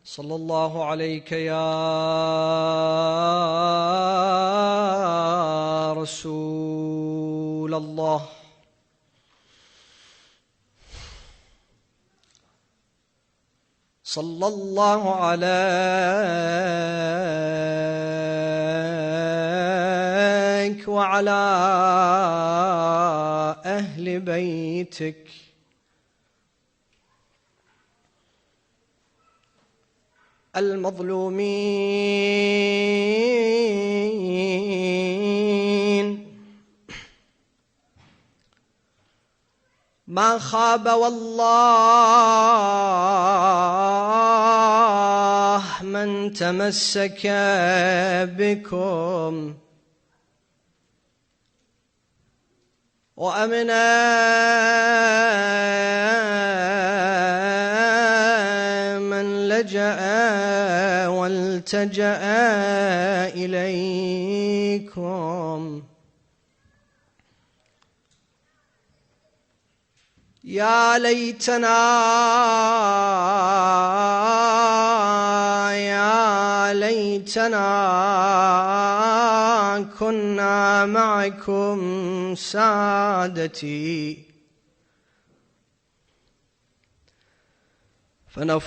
صلى الله عليك يا رسول الله. صلى الله عليك وعلى أهل بيتك المظلومين. ما خاب والله من تمسك بكم وأمنا من لجأ والتجأ إليكم. يا ليتنا كنا معكم سادتي فنفوز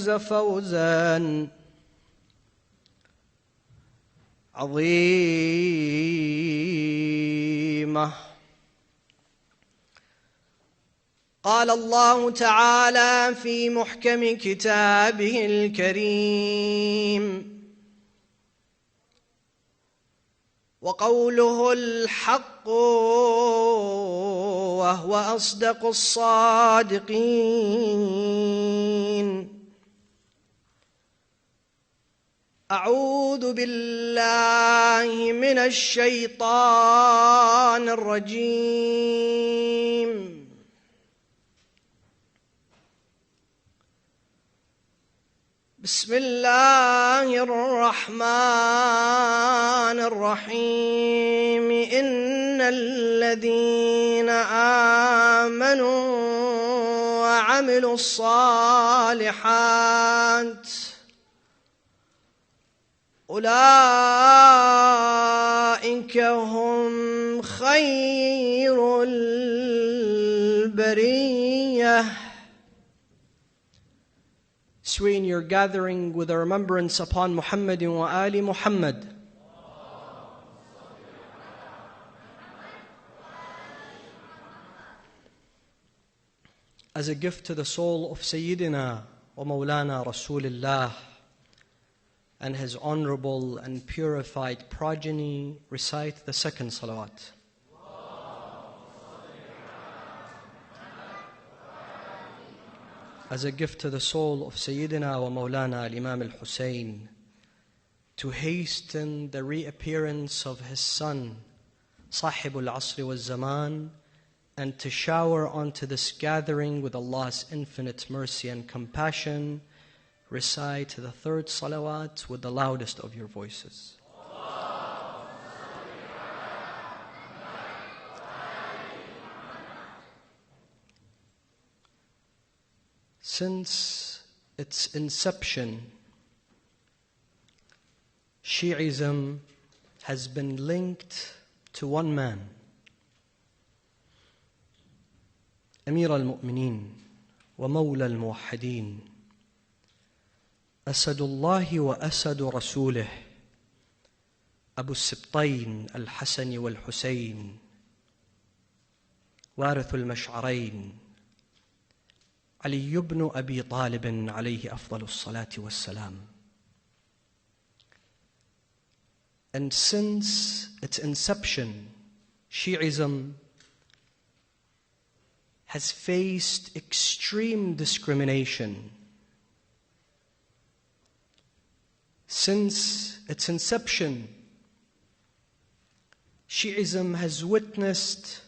فوزا عظيما. قال الله تعالى في محكم كتابه الكريم: وقوله الحق وهو أصدق الصادقين. أعوذ بالله من الشيطان الرجيم. بسم الله الرحمن الرحيم. إن الذين آمنوا وعملوا الصالحات أولئك هم خير البرية. Swearing your gathering with a remembrance upon Muhammad wa Ali Muhammad. As a gift to the soul of Sayyidina wa Mawlana Rasulullah and his honorable and purified progeny, recite the second salawat. As a gift to the soul of Sayyidina wa Mawlana al-Imam al-Hussein, to hasten the reappearance of his son, Sahib al-Asr wal-Zaman, and to shower onto this gathering with Allah's infinite mercy and compassion, recite the third salawat with the loudest of your voices. Since its inception, Shiism has been linked to one man, Amir al-Mu'mineen wa Mawla al-Muwahhideen, Asadullah wa Asadu Rasulih, Abu Sibtayn al-Hasan wal-Husayn, Warith al-Mash'arayn, Ali ibn Abi Talib alayhi afdalus salati was salam. And since its inception, Shiism has faced extreme discrimination. Since its inception, Shiism has witnessed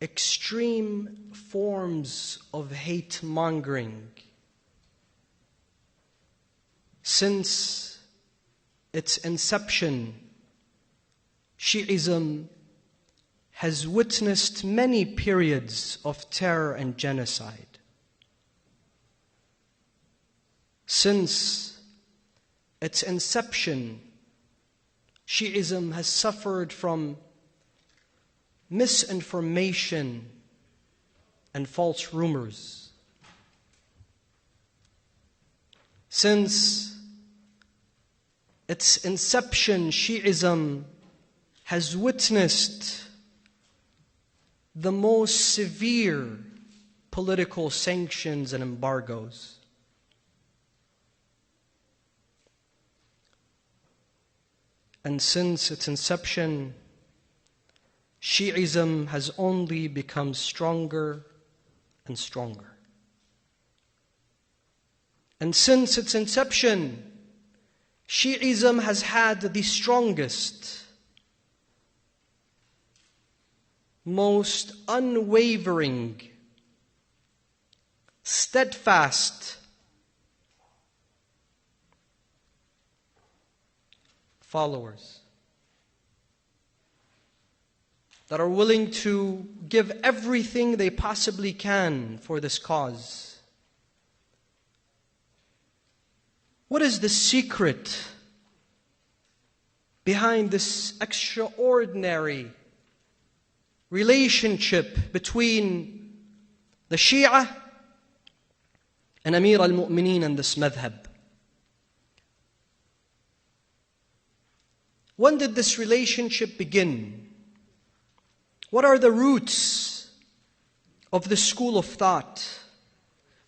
extreme forms of hate-mongering. Since its inception, Shiism has witnessed many periods of terror and genocide. Since its inception, Shiism has suffered from misinformation and false rumors. Since its inception, Shiism has witnessed the most severe political sanctions and embargoes. And since its inception, Shiism has only become stronger and stronger. And since its inception, Shiism has had the strongest, most unwavering, steadfast followers that are willing to give everything they possibly can for this cause. What is the secret behind this extraordinary relationship between the Shia and Amir al-Mu'mineen and this madhab? When did this relationship begin? What are the roots of this school of thought?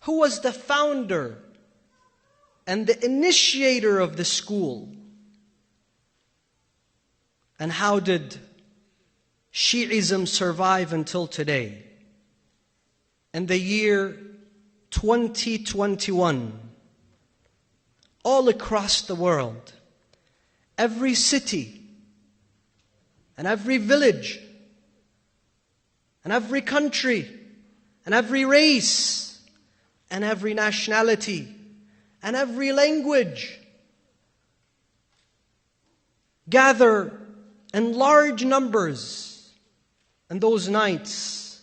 Who was the founder and the initiator of the school? And how did Shiism survive until today? In the year 2021, all across the world, every city and every village and every country and every race and every nationality and every language gather in large numbers in those nights,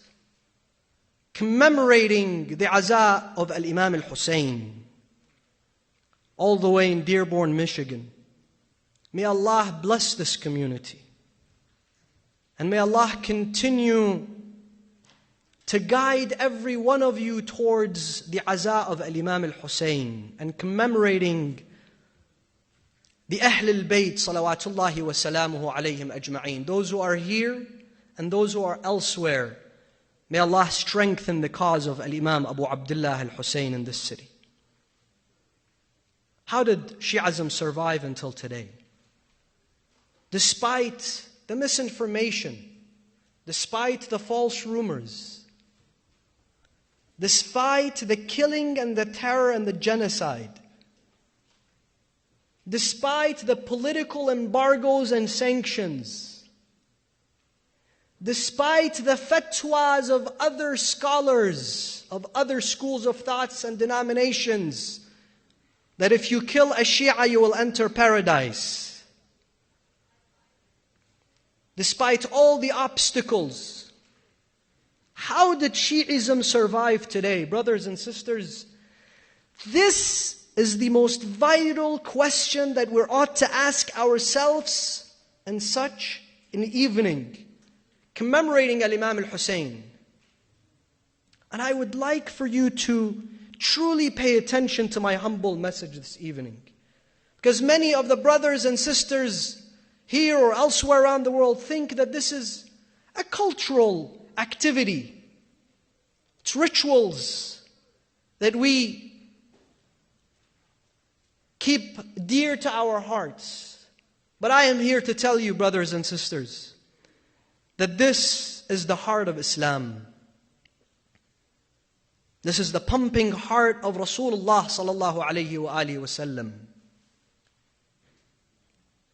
commemorating the Aza of Al-Imam Al-Hussein, all the way in Dearborn, Michigan. May Allah bless this community. And may Allah continue to guide every one of you towards the Aza of Al-Imam Al-Hussein and commemorating the ahlulbayt salawatullahi wa salamuhu alayhim ajma'een. Those who are here and those who are elsewhere. May Allah strengthen the cause of Al-Imam Abu Abdullah Al-Hussein in this city. How did Shi'ism survive until today? Despite the misinformation, despite the false rumors, despite the killing and the terror and the genocide, despite the political embargoes and sanctions, despite the fatwas of other scholars, of other schools of thoughts and denominations, that if you kill a Shia you will enter paradise, despite all the obstacles, how did Shiism survive today? Brothers and sisters, this is the most vital question that we ought to ask ourselves in such an evening, commemorating Al-Imam Al-Hussein. And I would like for you to truly pay attention to my humble message this evening. Because many of the brothers and sisters here or elsewhere around the world think that this is a cultural activity. It's rituals that we keep dear to our hearts. But I am here to tell you, brothers and sisters, that this is the heart of Islam. This is the pumping heart of Rasulullah sallallahu alayhi wa alihi wa sallam.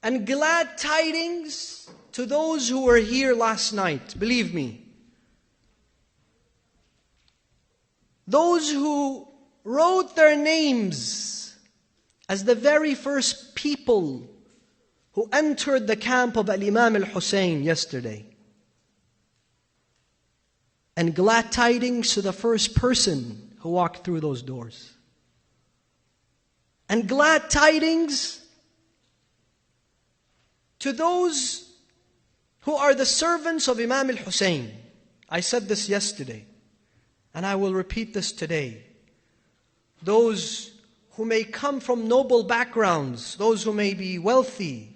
And glad tidings to those who were here last night. Believe me, those who wrote their names as the very first people who entered the camp of Al-Imam Al-Hussein yesterday. And glad tidings to the first person who walked through those doors. and glad tidings to those who are the servants of Imam al-Hussein. I said this yesterday, and I will repeat this today. Those who may come from noble backgrounds, those who may be wealthy,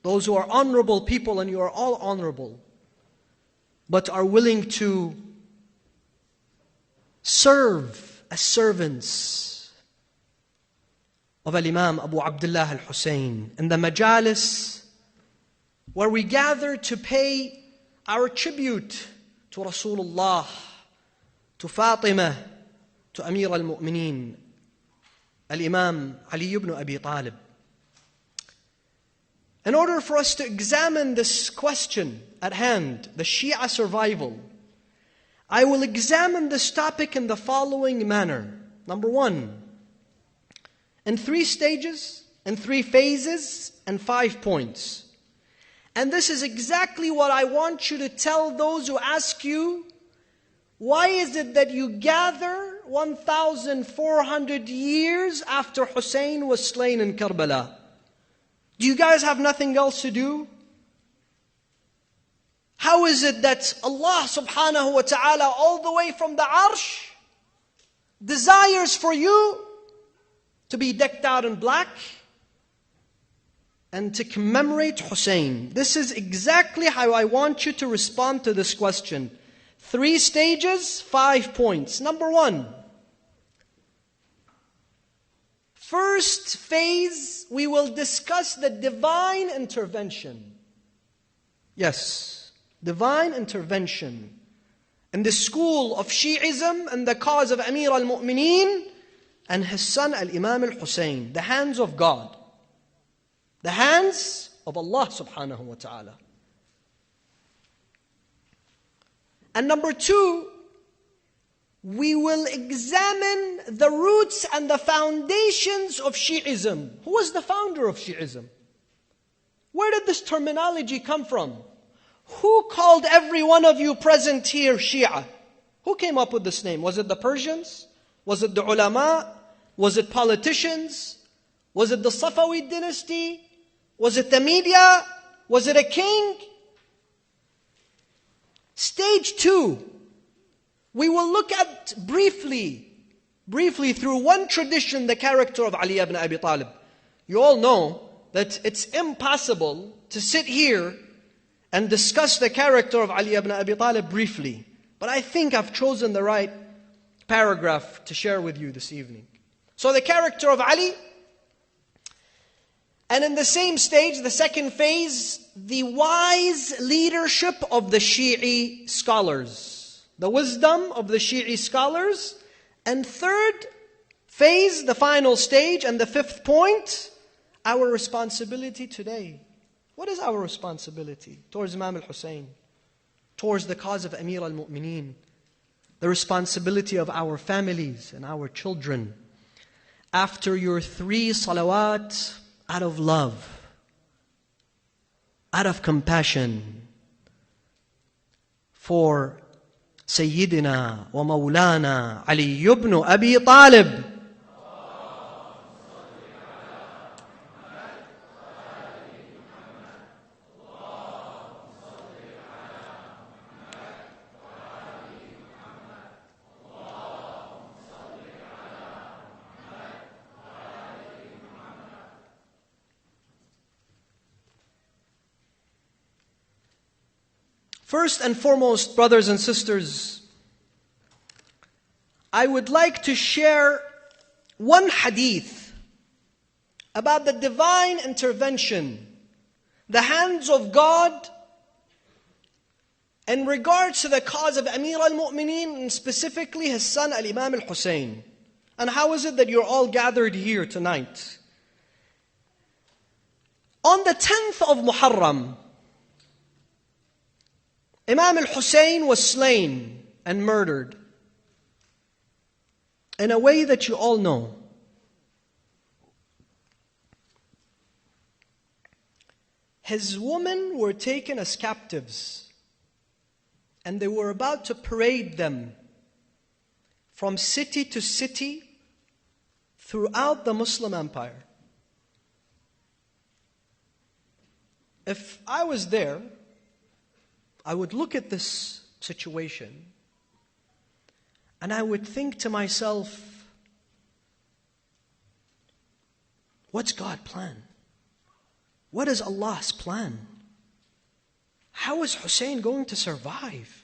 those who are honorable people, and you are all honorable, but are willing to serve as servants of Al-Imam Abu Abdullah al-Hussein in the majalis where we gather to pay our tribute to Rasulullah, to Fatima, to Amir al-Mu'mineen, Al-Imam Ali ibn Abi Talib. In order for us to examine this question at hand, the Shia survival, I will examine this topic in the following manner. Number one, in 3 stages, in 3 phases, and 5 points. And this is exactly what I want you to tell those who ask you, why is it that you gather 1,400 years after Hussein was slain in Karbala? Do you guys have nothing else to do? How is it that Allah subhanahu wa ta'ala, all the way from the arsh, desires for you to be decked out in black and to commemorate Hussein? This is exactly how I want you to respond to this question. 3 stages, 5 points. Number 1. First phase, we will discuss the divine intervention. Yes, divine intervention in the school of Shiism and the cause of Amir al-Mu'mineen and his son Al-Imam al-Hussein. The hands of God. The hands of Allah subhanahu wa ta'ala. And number 2, we will examine the roots and the foundations of Shiism. Who was the founder of Shiism? Where did this terminology come from? Who called every one of you present here Shia? Who came up with this name? Was it the Persians? Was it the ulama? Was it politicians? Was it the Safavid dynasty? Was it the media? Was it a king? Stage 2. We will look at briefly through one tradition, the character of Ali ibn Abi Talib. You all know that it's impossible to sit here and discuss the character of Ali ibn Abi Talib briefly. But I think I've chosen the right paragraph to share with you this evening. So the character of Ali, and in the same stage, the second phase, the wise leadership of the Shi'i scholars. The wisdom of the Shi'i scholars. And third phase, the final stage, and the 5th point, our responsibility today. What is our responsibility towards Imam al-Hussein? Towards the cause of Amir al-Mu'mineen? The responsibility of our families and our children. After your 3 salawat, out of love, out of compassion for Sayyidina wa Mawlana Ali ibn Abi Talib. First and foremost, brothers and sisters, I would like to share one hadith about the divine intervention, the hands of God in regards to the cause of Amir al-Mu'mineen, and specifically his son Al-Imam al-Hussein. And how is it that you're all gathered here tonight? On the 10th of Muharram, Imam al-Hussein was slain and murdered in a way that you all know. His women were taken as captives, and they were about to parade them from city to city throughout the Muslim empire. If I was there, I would look at this situation and I would think to myself, what's God's plan? What is Allah's plan? How is Hussein going to survive?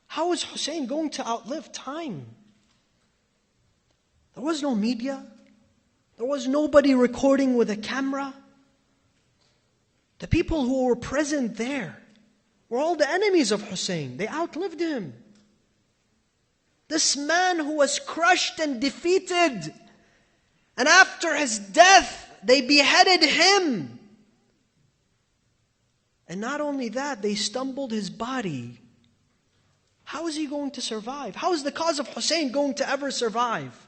How is Hussein going to outlive time? There was no media. There was nobody recording with a camera. The people who were present there were all the enemies of Hussein. They outlived him. This man who was crushed and defeated, and after his death, they beheaded him. And not only that, they stumbled his body. How is he going to survive? How is the cause of Hussein going to ever survive?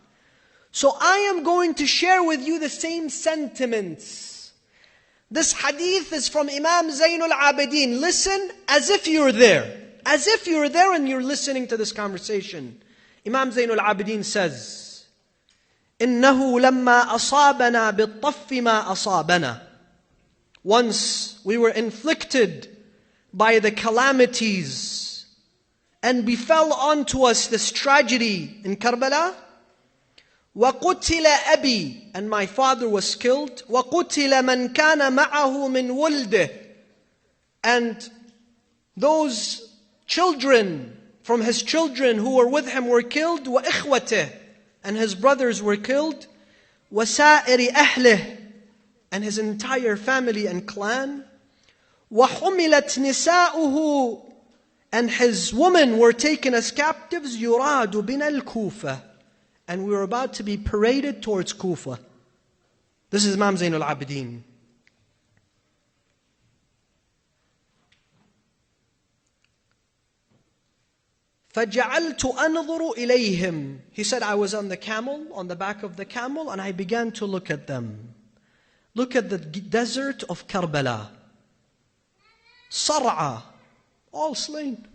So I am going to share with you the same sentiments. This hadith is from Imam Zainul Abidin. Listen as if you're there. As if you're there and you're listening to this conversation. Imam Zainul Abidin says, إِنَّهُ لَمَّا أَصَابَنَا بِالطَّفِّ مَا أَصَابَنَا. Once we were inflicted by the calamities and befell onto us this tragedy in Karbala. وَقُتِلَ أَبِي, and my father was killed. وَقُتِلَ مَنْ كَانَ مَعَهُ مِنْ وُلْدِهِ, and those children from his children who were with him were killed. وَإِخْوَتِهِ, and his brothers were killed. وَسَائِرِ أَهْلِهِ, and his entire family and clan. وَحُمِلَتْ نِسَاؤُهُ, and his women were taken as captives. يُرَادُ بِنَا الْكُوفَةِ, and we were about to be paraded towards Kufa. This is Imam Zainul Abidin. فَجَعَلْتُ أَنْظُرُ إِلَيْهِمْ. He said, I was on the camel, on the back of the camel, and I began to look at them. Look at the desert of Karbala. صَرْعَى, all slain.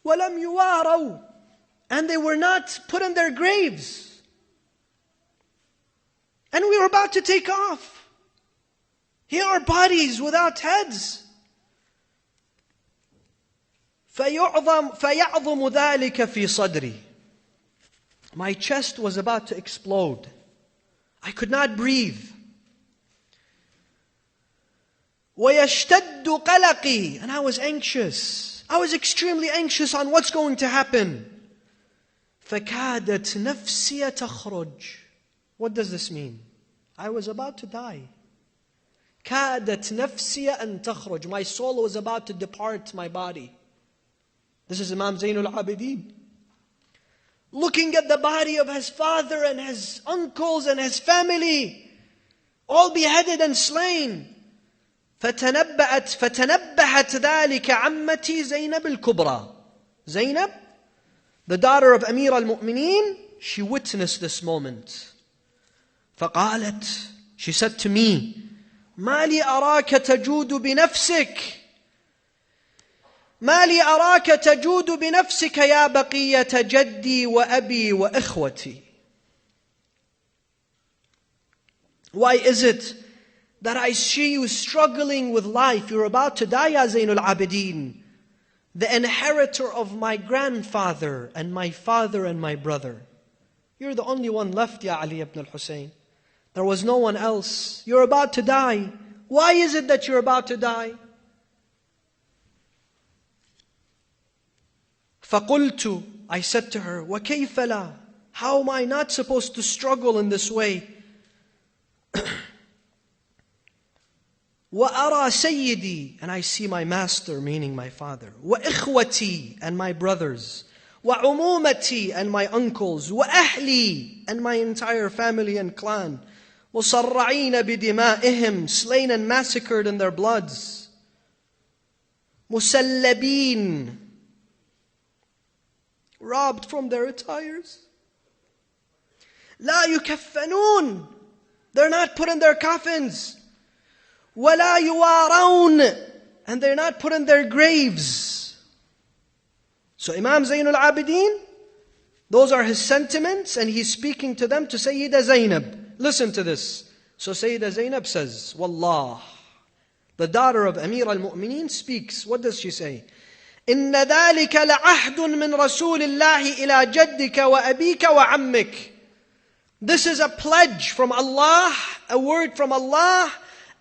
وَلَمْ يُوَارَوْا, and they were not put in their graves. And we were about to take off. Here are bodies without heads. فَيَعْظَمُ ذَلِكَ فِي صَدْرِي. My chest was about to explode. I could not breathe. وَيَشْتَدُّ قَلَقِي, and I was anxious. I was extremely anxious on what's going to happen. فَكَادَتْ نَفْسِيَ تَخْرُجْ. What does this mean? I was about to die. كَادَتْ نَفْسِيَ أَن تَخْرُجْ. My soul was about to depart my body. This is Imam Zainul Abidin. Looking at the body of his father and his uncles and his family, all beheaded and slain. فَتَنَبَّهَتْ ذَلِكَ عَمَّتِي زَيْنَبِ الْكُبْرَى. Zainab, the daughter of Amir al-Mu'mineen, she witnessed this moment. فَقَالَتْ, she said to me, مَا لِي أَرَاكَ تَجُودُ بِنَفْسِكَ مَا لِي أَرَاكَ تَجُودُ بِنَفْسِكَ يَا بَقِيَّةَ جَدِّي وَأَبِي وَإِخْوَتِي. Why is it that I see you struggling with life? You're about to die, Ya Zainul Abidin, the inheritor of my grandfather and my father and my brother. You're the only one left, Ya Ali ibn al-Hussein. There was no one else. You're about to die. Why is it that you're about to die? فَقُلْتُ, I said to her, وَكَيْفَ لَا, how am I not supposed to struggle in this way? وَأَرَى سَيِّدِي, and I see my master, meaning my father. وَإِخْوَتِي, and my brothers. وَعُمُومَتِي, and my uncles. وَأَهْلِي, and my entire family and clan. مُصَرَّعِينَ بِدِمَائِهِمْ, slain and massacred in their bloods. مُسَلَّبِينَ, robbed from their attires. لَا يُكَفَّنُونَ, they're not put in their coffins. وَلَا يُوَارَوْنَ, and they're not put in their graves. So Imam Zainul Abidin, Those are his sentiments, and he's speaking to them, to Sayyida Zainab. Listen to this. So Sayyida Zainab says, Wallah, the daughter of Amir al-Mu'mineen speaks. What does she say? إِنَّ ذَلِكَ لَعَهْدٌ مِّن رَسُولِ اللَّهِ إِلَى جَدِّكَ وَأَبِيكَ وَعَمِّكَ. This is a pledge from Allah, a word from Allah,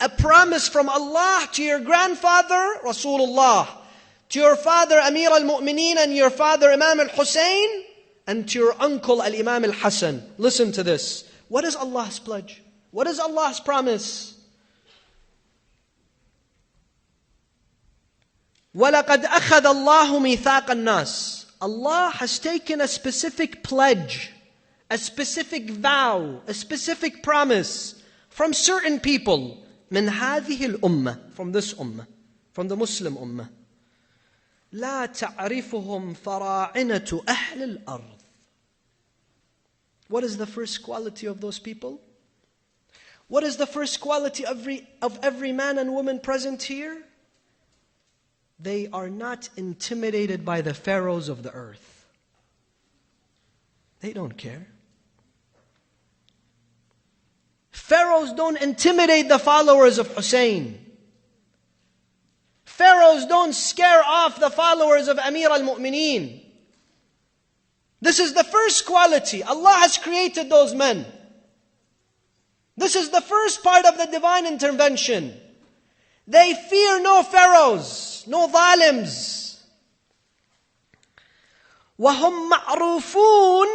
a promise from Allah to your grandfather, Rasulullah, to your father, Amir al-Mu'mineen, and your father, Imam al-Hussein, and to your uncle, al-Imam al-Hassan. Listen to this. What is Allah's pledge? What is Allah's promise? وَلَقَدْ أَخَذَ اللَّهُ مِيثَاقَ النَّاسِ. Allah has taken a specific pledge, a specific vow, a specific promise from certain people. مِنْ هَذِهِ الْأُمَّةِ. From this ummah, from the Muslim ummah. لَا تَعْرِفُهُمْ فَرَاعِنَةُ أَهْلِ الْأَرْضِ. What is the first quality of those people? What is the first quality of every man and woman present here? They are not intimidated by the pharaohs of the earth. They don't care. Pharaohs don't intimidate the followers of Hussein. Pharaohs don't scare off the followers of Amir al-Mu'mineen. This is the first quality. Allah has created those men. This is the first part of the divine intervention. They fear no pharaohs, no zalims. وَهُمْ مَعْرُوفُونَ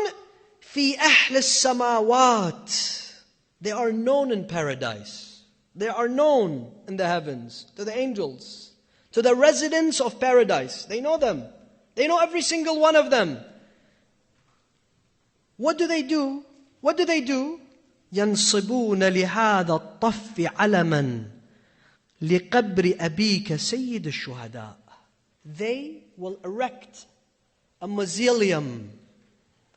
فِي أَهْلِ السَّمَاوَاتِ. They are known in paradise. They are known in the heavens, to the angels, to the residents of paradise. They know them. They know every single one of them. What do they do? What do they do? ينصبون لهذا الطف علما لقبر أبيك سيد الشهداء. They will erect a mausoleum,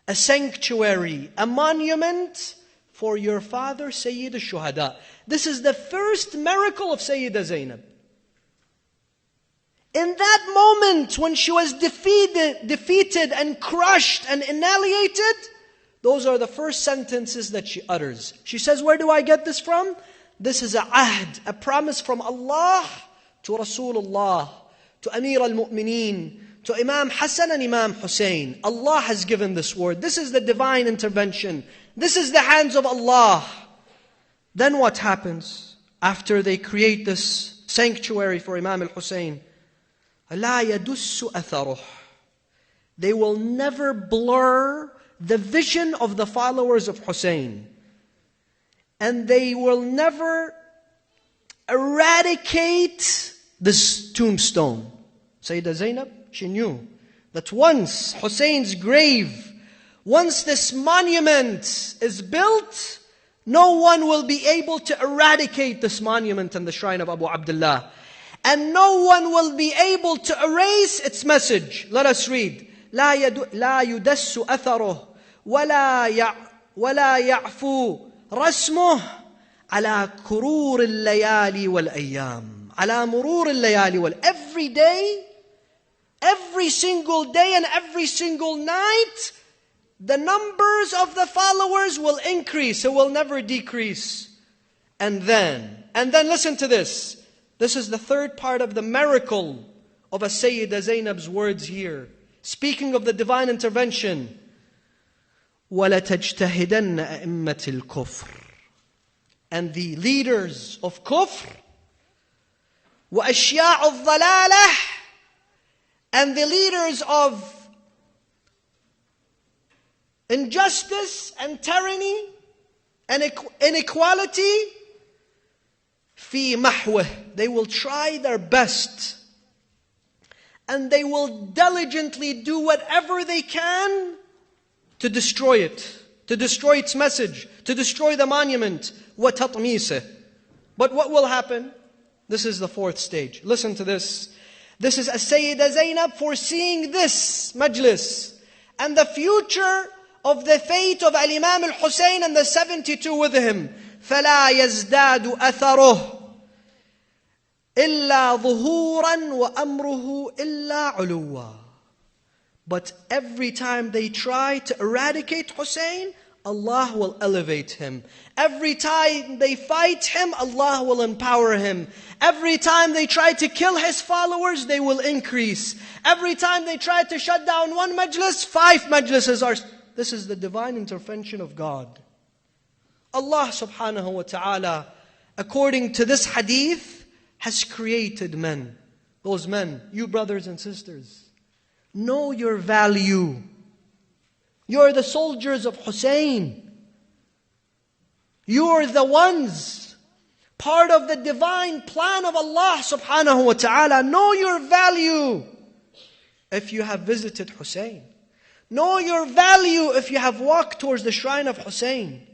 a sanctuary, a monument for your father Sayyid al-Shuhada. This is the first miracle of Sayyida Zainab. In that moment when she was defeated and crushed and annihilated, those are the first sentences that she utters. She says, where do I get this from? This is a ahd, a promise from Allah to Rasulullah, to Amir al-Mu'mineen, to Imam Hassan and Imam Hussein. Allah has given this word. This is the divine intervention. This is the hands of Allah. Then what happens after they create this sanctuary for Imam al-Hussein? لَا يَدُسُّ أَثَرُهُ. They will never blur the vision of the followers of Hussein. And they will never eradicate this tombstone. Sayyida Zainab, she knew that once Hussein's grave, once this monument is built, no one will be able to eradicate this monument and the shrine of Abu Abdullah. And no one will be able to erase its message. Let us read. لا يدس أثره ولا يعفو رسمه على كرور الليالي والأيام. على مرور الليالي every day, every single day and every single night, the numbers of the followers will increase. It will never decrease. And then listen to this. This is the third part of the miracle of a Sayyida Zainab's words here. Speaking of the divine intervention. وَلَتَجْتَهِدَنَّ أَئِمَّةِ الْكُفْرِ. And the leaders of kufr, وَأَشْيَاعُ الضَّلَالَةِ, and the leaders of injustice and tyranny and inequality, في محوه. They will try their best and they will diligently do whatever they can to destroy it, to destroy its message, to destroy the monument. وَتَطْمِيسِهِ. But what will happen? This is the fourth stage. Listen to this. This is a Sayyida Zainab foreseeing this majlis and the future of the fate of Al-Imam al-Hussein and the 72 with him. فَلَا يَزْدَادُ أَثَرُهُ إِلَّا ظُهُورًا وَأَمْرُهُ إِلَّا عُلُوًّا. But every time they try to eradicate Hussein, Allah will elevate him. Every time they fight him, Allah will empower him. Every time they try to kill his followers, they will increase. Every time they try to shut down one majlis, 5 majlises are... This is the divine intervention of God. Allah subhanahu wa ta'ala, according to this hadith, has created men. Those men, you brothers and sisters, know your value. You're the soldiers of Hussein. You're the ones, part of the divine plan of Allah subhanahu wa ta'ala. Know your value if you have visited Hussein. Know your value if you have walked towards the shrine of Hussein.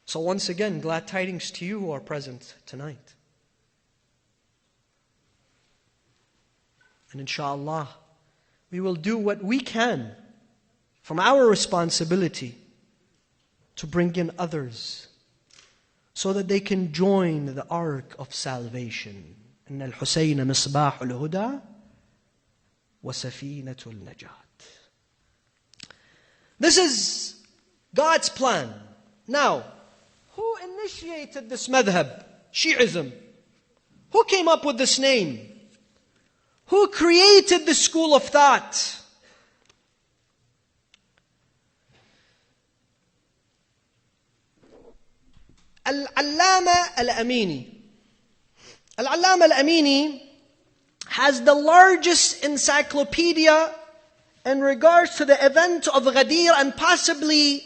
So once again, glad tidings to you who are present tonight. And inshallah, we will do what we can from our responsibility to bring in others so that they can join the ark of salvation. إن الحسين مصباح الهدى وسفينة النجاة. This is God's plan. Now, who initiated this madhab, Shiism? Who came up with this name? Who created the school of thought? Al-Allama al-Amini. Al-Allama al-Amini has the largest encyclopedia in regards to the event of Ghadir and possibly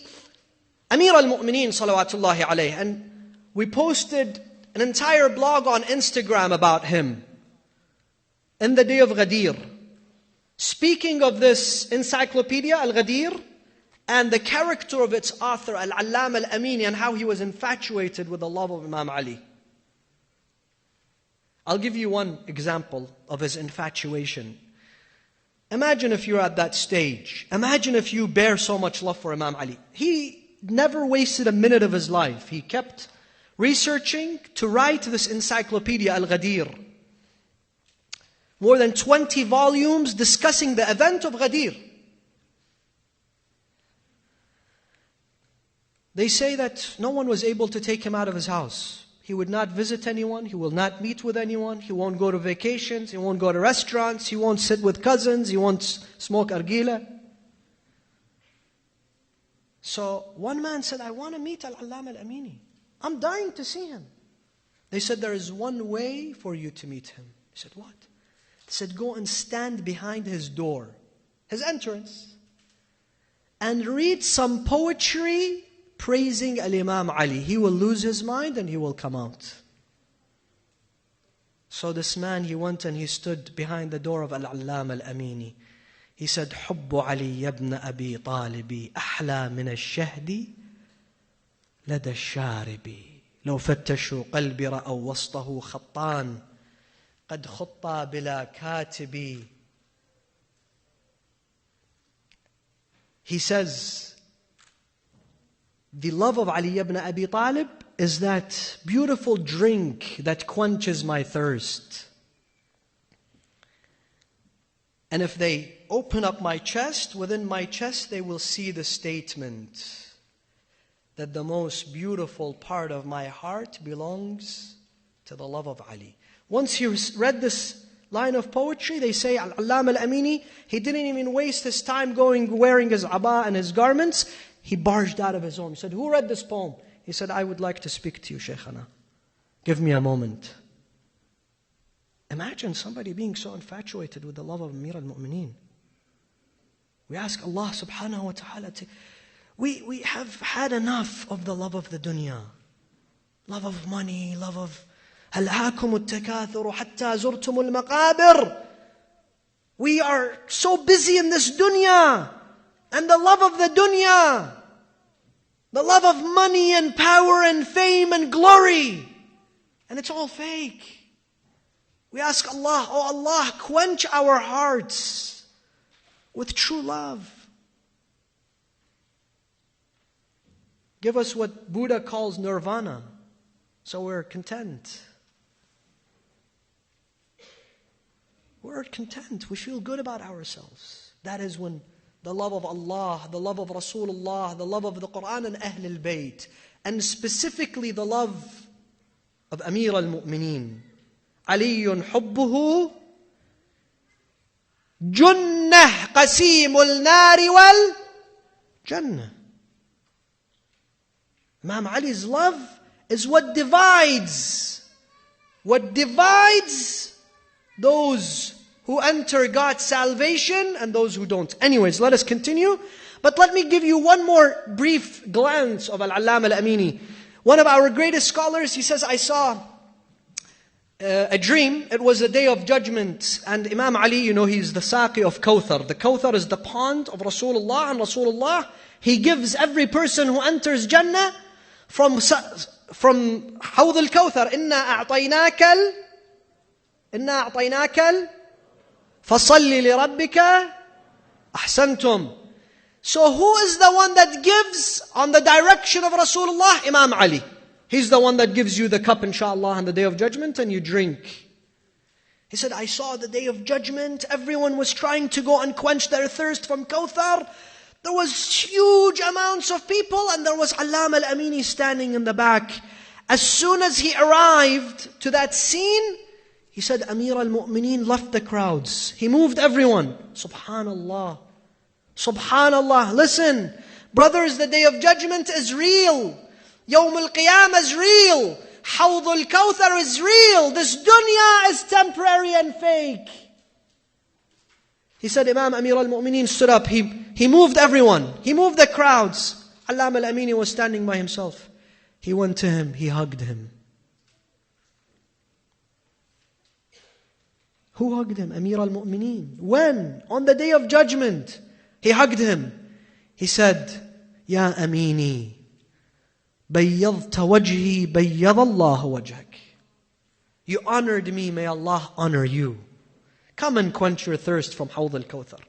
Amir al-Mu'mineen salawatullahi alayhi. And we posted an entire blog on Instagram about him in the day of Ghadir, speaking of this encyclopedia, Al-Ghadir, and the character of its author, Al-Allama al-Amini, and how he was infatuated with the love of Imam Ali. I'll give you one example of his infatuation. Imagine if you're at that stage. Imagine if you bear so much love for Imam Ali. He never wasted a minute of his life. He kept researching to write this encyclopedia, Al-Ghadir. More than 20 volumes discussing the event of Ghadir. They say that no one was able to take him out of his house. He would not visit anyone. He will not meet with anyone. He won't go to vacations. He won't go to restaurants. He won't sit with cousins. He won't smoke argila. So one man said, I want to meet Al-Allama al-Amini. I'm dying to see him. They said, there is one way for you to meet him. He said, what? He said, go and stand behind his door, his entrance, and read some poetry praising Al-Imam Ali. He will lose his mind and he will come out. So this man, he went and he stood behind the door of Al-Allama al-Amini. He said, حب علي ابن أبي طالبي أحلى من الشهد لدى الشارب لو فتشوا قلبي رأوا وسطه خطان قد خطا بلا كاتب. He says, the love of Ali ibn Abi Talib is that beautiful drink that quenches my thirst. And if they open up my chest, within my chest they will see the statement that the most beautiful part of my heart belongs to the love of Ali. Once he read this line of poetry, they say, Al-Allama al-Amini, he didn't even waste his time wearing his abba and his garments. He barged out of his home. He said, who read this poem? He said, I would like to speak to you, Shaykhana. Give me a moment. Imagine somebody being so infatuated with the love of Amir al-Mu'mineen. We ask Allah subhanahu wa ta'ala to... We have had enough of the love of the dunya. Love of money, love of... أَلْهَاكُمُ التَّكَاثُرُ حَتَّى زُرْتُمُ الْمَقَابِرِ. We are so busy in this dunya. And the love of the dunya. The love of money and power and fame and glory. And it's all fake. We ask Allah, oh Allah, quench our hearts with true love. Give us what Buddha calls nirvana, so we're content. we're content. We feel good about ourselves. That is when the love of Allah, the love of Rasulullah, the love of the Quran and ahlulbayt, and specifically the love of Amir al-Mu'mineen. Aliyun hubbuhu junnah qasimul nari wal jannah. Imam Ali's love is what divides those who enter God's salvation and those who don't. Anyways, let us continue. But let me give you one more brief glance of Al-Allama Al-Amini. One of our greatest scholars, he says, I saw a dream. It was a day of judgment. And Imam Ali, he's the saqi of Kawthar. The Kawthar is the pond of Rasulullah. And Rasulullah, he gives every person who enters Jannah from Hawd al-Kawthar. Inna a'tainaka fasalli li rabbika ahsantum. So who is the one that gives on the direction of Rasulullah? Imam Ali. He's the one that gives you the cup, inshallah, on the Day of Judgment, and you drink. He said, I saw the Day of Judgment. Everyone was trying to go and quench their thirst from Kawthar. There was huge amounts of people, and there was Allama Al-Amini standing in the back. As soon as he arrived to that scene, he said, Amir al-Mu'mineen left the crowds. He moved everyone. Subhanallah. Subhanallah. Listen, brothers, the Day of Judgment is real. Yawm al-Qiyamah is real. Hawd al-Kawthar is real. This dunya is temporary and fake. He said, Imam Amir al-Mu'mineen stood up. He moved everyone. He moved the crowds. Allama al-Amini was standing by himself. He went to him. He hugged him. Who hugged him? Amir al-Mu'mineen. When? On the Day of Judgment. He hugged him. He said, Ya Amini, bayyadta wajhi, bayyadallahu wajhak. You honored me, may Allah honor you. Come and quench your thirst from Hawd al-Kawthar.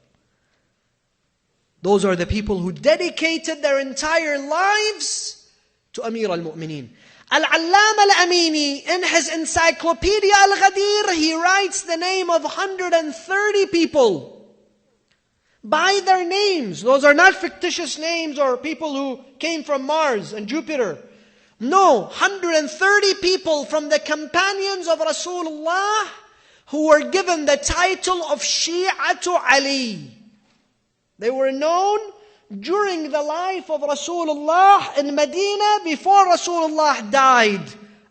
Those are the people who dedicated their entire lives to Amir al-Mu'mineen. Al-Allama Al-Amini, in his Encyclopedia Al-Ghadir, he writes the name of 130 people by their names. Those are not fictitious names or people who came from Mars and Jupiter. No, 130 people from the companions of Rasulullah who were given the title of Shi'atu Ali. They were known during the life of Rasulullah in Medina before Rasulullah died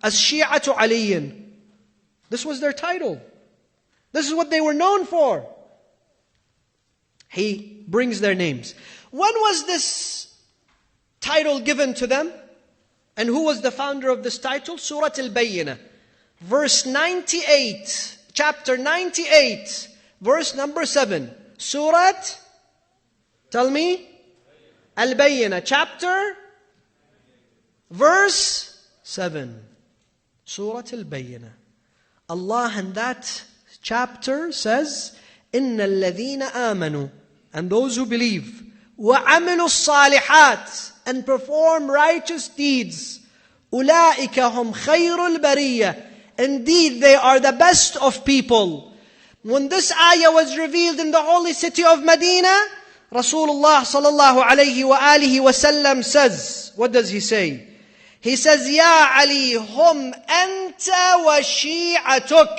as Shi'atu Aliyin. This was their title. This is what they were known for. He brings their names. When was this title given to them? And who was the founder of this title? Surah Al-Bayyinah. Verse 98. Chapter 98. Verse number 7. Surah, tell me. Al-Bayyinah. Chapter. Verse 7. Surah Al-Bayyinah. Allah in that chapter says, إِنَّ الَّذِينَ آمَنُوا, and those who believe, وَعَمِلُوا الصَّالِحَاتِ, and perform righteous deeds, أُولَٰئِكَ هُمْ خَيْرُ الْبَرِيَّةِ, indeed they are the best of people. When this ayah was revealed in the holy city of Medina, Rasulullah sallallahu alayhi wa alihi wa sallam says, what does he say? He says, Ya Ali, hum anta wa shi'atuk.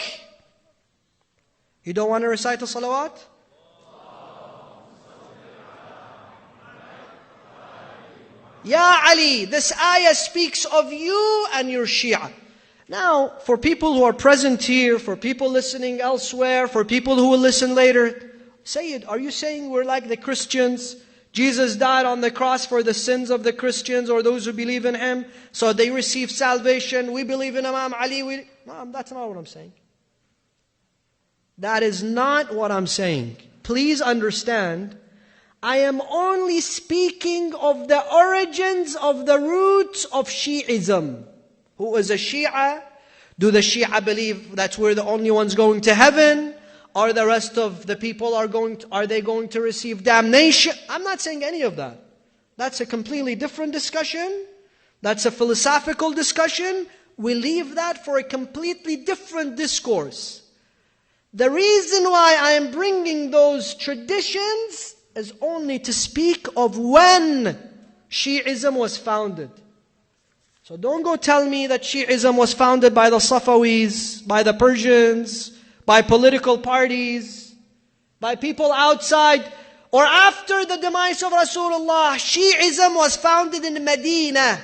You don't want to recite the salawat? Ya Ali, this ayah speaks of you and your Shia. Now, for people who are present here, for people listening elsewhere, for people who will listen later, Sayyid, are you saying we're like the Christians? Jesus died on the cross for the sins of the Christians or those who believe in Him, so they receive salvation. We believe in Imam Ali. No, that's not what I'm saying. That is not what I'm saying. Please understand, I am only speaking of the origins of the roots of Shiism. Who is a Shia? Do the Shia believe that we're the only ones going to heaven? Or the rest of the people are they going to receive damnation? I'm not saying any of that. That's a completely different discussion. That's a philosophical discussion. We leave that for a completely different discourse. The reason why I am bringing those traditions is only to speak of when Shiism was founded. So don't go tell me that Shiism was founded by the Safawis, by the Persians, by political parties, by people outside, or after the demise of Rasulullah. Shiism was founded in Medina,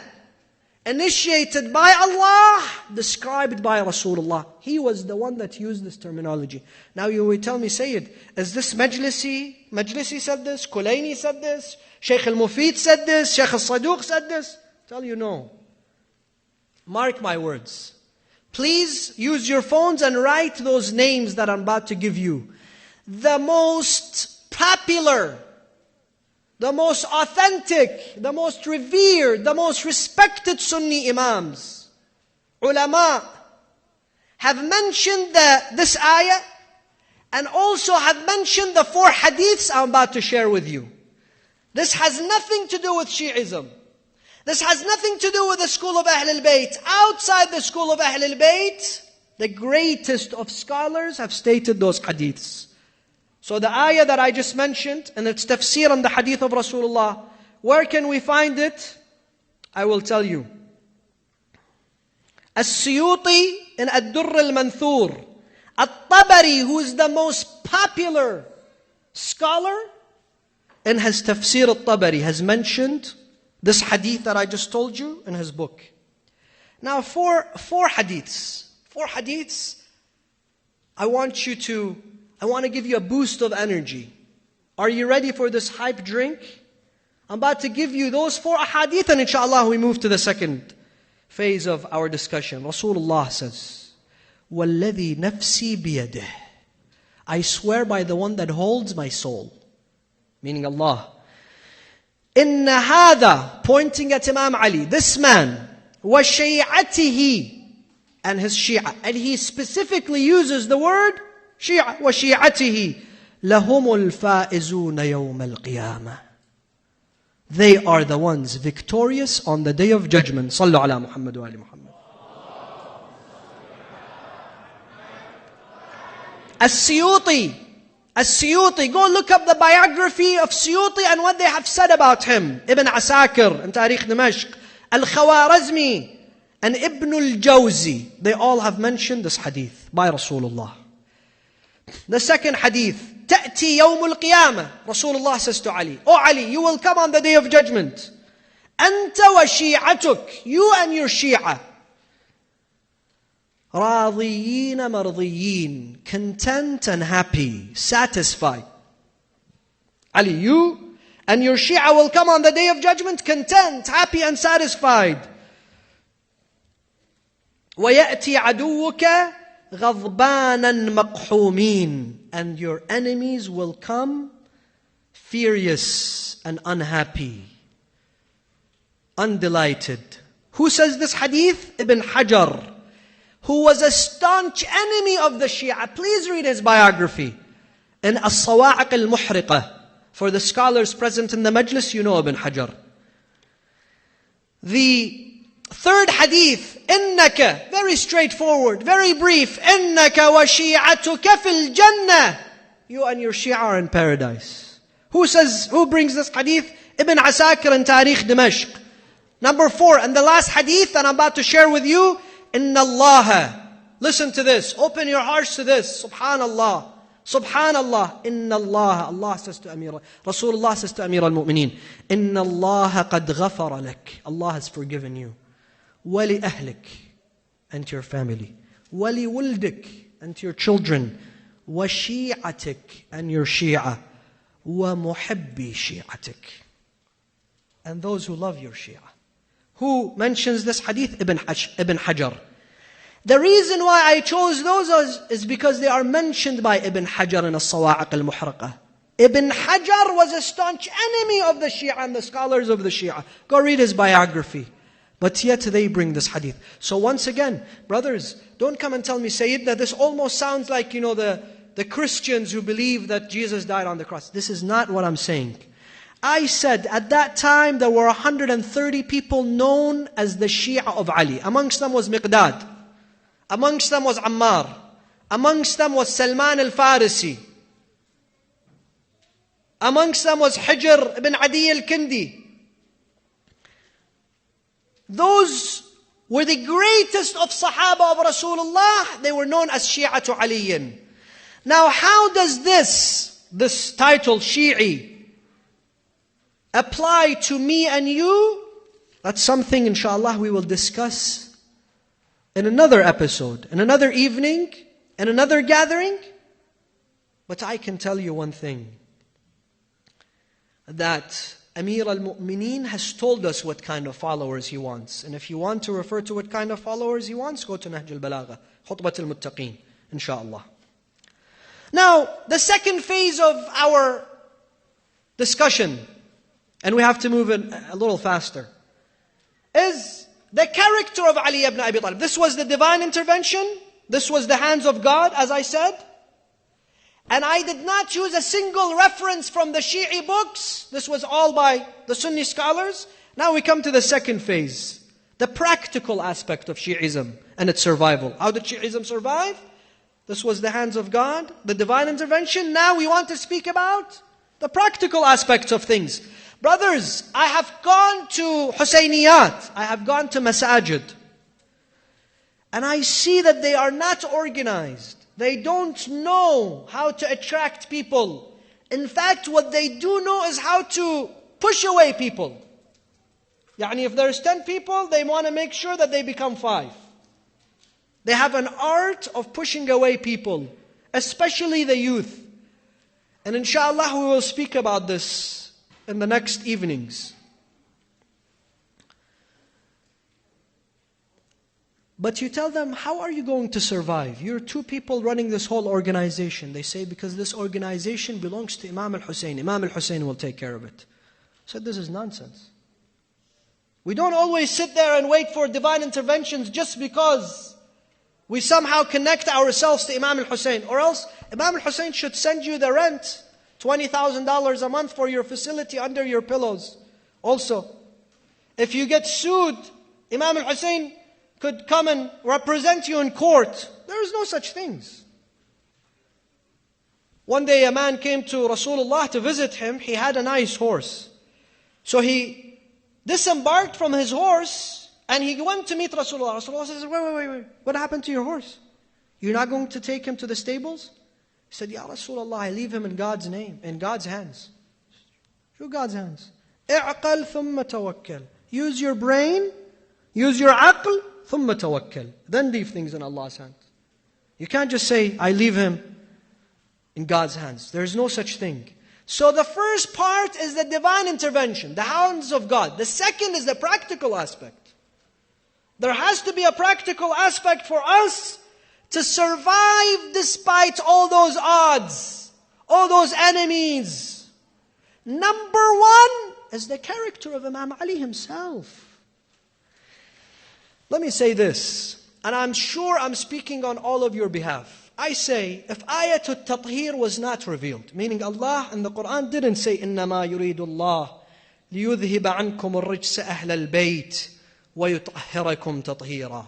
initiated by Allah, described by Rasulullah. He was the one that used this terminology. Now you will tell me, Sayyid, is this Majlisi? Majlisi said this, Kulayni said this, Shaykh al-Mufid said this, Shaykh al-Saduq said this. Tell you no. Mark my words. Please use your phones and write those names that I'm about to give you. The most popular, the most authentic, the most revered, the most respected Sunni Imams, ulama, have mentioned this ayah and also have mentioned the 4 hadiths I'm about to share with you. This has nothing to do with Shiism. This has nothing to do with the school of ahlulbayt. Outside the school of ahlulbayt, the greatest of scholars have stated those hadiths. So the ayah that I just mentioned, and its tafsir on the hadith of Rasulullah, where can we find it? I will tell you. As-Suyuti in Ad-Durr al-Manthur. At-Tabari, who is the most popular scholar, in his tafsir At-Tabari, has mentioned this hadith that I just told you in his book. Now four hadiths. 4 hadiths. I want to give you a boost of energy. Are you ready for this hype drink? I'm about to give you those 4 hadith, and inshallah we move to the second phase of our discussion. Rasulullah says, وَالَّذِي نَفْسِي بِيَدِهِ, I swear by the one that holds my soul, meaning Allah. إِنَّ هَذَا, pointing at Imam Ali, this man, وَشَيْعَتِهِ, and his Shia, and he specifically uses the word Shia, وَشِيعَتِهِ لَهُمُ الْفَائِزُونَ يَوْمَ الْقِيَامَةِ, they are the ones victorious on the day of judgment. Sallu ala Muhammad wa ali Muhammad. As-Suyuti, go look up the biography of Suyuti and what they have said about him. Ibn Asakir in Tarikh Dimashq, Al-Khawarizmi, and Ibn al-Jawzi. They all have mentioned this hadith by Rasulullah. The second hadith, تأتي يوم القيامة. Rasulullah says to Ali, "O Ali, you will come on the day of judgment. أنت وشيعتك, you and your Shia. راضيين مرضيين, content and happy, satisfied." Ali, you and your Shia will come on the day of judgment content, happy and satisfied. وَيَأْتِي عَدُوُّكَ غَضْبَانًا مَقْحُومِينَ, and your enemies will come furious and unhappy, undelighted. Who says this hadith? Ibn Hajar, who was a staunch enemy of the Shia. Please read his biography in As-Sawa'iq al-Muhriqah. For the scholars present in the majlis, you know Ibn Hajar. The third hadith, إِنَّكَ, very straightforward, very brief. إِنَّكَ وَشِيعَتُكَ فِي الْجَنَّةِ, you and your Shia are in paradise. Who brings this hadith? Ibn Asakir in Tarikh Dimashq. Number 4, and the last hadith that I'm about to share with you, إِنَّ اللَّهَ, listen to this, open your hearts to this, subhanallah, subhanallah, إِنَّ اللَّهَ, Allah says to Amir, Rasulullah says to Amir al-Mu'mineen, إِنَّ اللَّهَ قَدْ غَفَرَ لَكَ, Allah has forgiven you. وَلِأَهْلِكَ, and to your family. وَلِوُلْدِكَ, and to your children. وَشِيعَتِكَ, and your Shia. وَمُحِبِّي شِيعَتِكَ, and those who love your Shia. Who mentions this hadith? Ibn Hajar. The reason why I chose those is because they are mentioned by Ibn Hajar in As-Sawa'iq al-Muhriqah. Ibn Hajar was a staunch enemy of the Shia and the scholars of the Shia. Go read his biography. But yet they bring this hadith. So once again, brothers, don't come and tell me, Sayyidina, this almost sounds like, the Christians who believe that Jesus died on the cross. This is not what I'm saying. I said at that time there were 130 people known as the Shia of Ali. Amongst them was Miqdad. Amongst them was Ammar. Amongst them was Salman al-Farisi. Amongst them was Hijr ibn Adi al-Kindi. Those were the greatest of Sahaba of Rasulullah. They were known as Shi'atu Aliyin. Now how does this title Shi'i apply to me and you? That's something inshallah we will discuss in another episode, in another evening, in another gathering. But I can tell you one thing, that Amir al-Mu'mineen has told us what kind of followers he wants. And if you want to refer to what kind of followers he wants, go to Nahj al-Balagha, Khutbat al-Muttaqeen, inshallah. Now, the second phase of our discussion, and we have to move in a little faster, is the character of Ali ibn Abi Talib. This was the divine intervention. This was the hands of God, as I said. And I did not use a single reference from the Shi'i books. This was all by the Sunni scholars. Now we come to the second phase, the practical aspect of Shi'ism and its survival. How did Shi'ism survive? This was the hands of God, the divine intervention. Now we want to speak about the practical aspects of things. Brothers, I have gone to Husayniyat, I have gone to Masajid, and I see that they are not organized. They don't know how to attract people. In fact, what they do know is how to push away people. Yani if there's 10 people, they want to make sure that they become 5. They have an art of pushing away people, especially the youth. And inshallah we will speak about this in the next evenings. But you tell them, how are you going to survive? You're 2 people running this whole organization. They say, because this organization belongs to Imam al-Hussein. Imam al-Hussein will take care of it. I said, this is nonsense. We don't always sit there and wait for divine interventions just because we somehow connect ourselves to Imam al-Hussein. Or else, Imam al-Hussein should send you the rent, $20,000 a month for your facility under your pillows. Also, if you get sued, Imam al-Hussein could come and represent you in court. There is no such things. One day a man came to Rasulullah to visit him. He had a nice horse. So he disembarked from his horse and he went to meet Rasulullah. Rasulullah says, wait. What happened to your horse? You're not going to take him to the stables? He said, Ya Rasulullah, I leave him in God's name, in God's hands. Through God's hands. اعقل ثم توكل. Use your brain, use your aql, ثم توكل. Then leave things in Allah's hands. You can't just say, I leave him in God's hands. There is no such thing. So the first part is the divine intervention, the hands of God. The second is the practical aspect. There has to be a practical aspect for us to survive despite all those odds, all those enemies. Number 1 is the character of Imam Ali himself. Let me say this, and I'm sure I'm speaking on all of your behalf. I say, if ayatul tathir was not revealed, meaning Allah in the Quran didn't say, إِنَّمَا يُرِيدُ اللَّهِ لِيُذْهِبَ عَنْكُمُ الرِّجْسَ أَهْلَ الْبَيْتِ وَيُطَهِّرَكُمْ تَطْهِيرًا.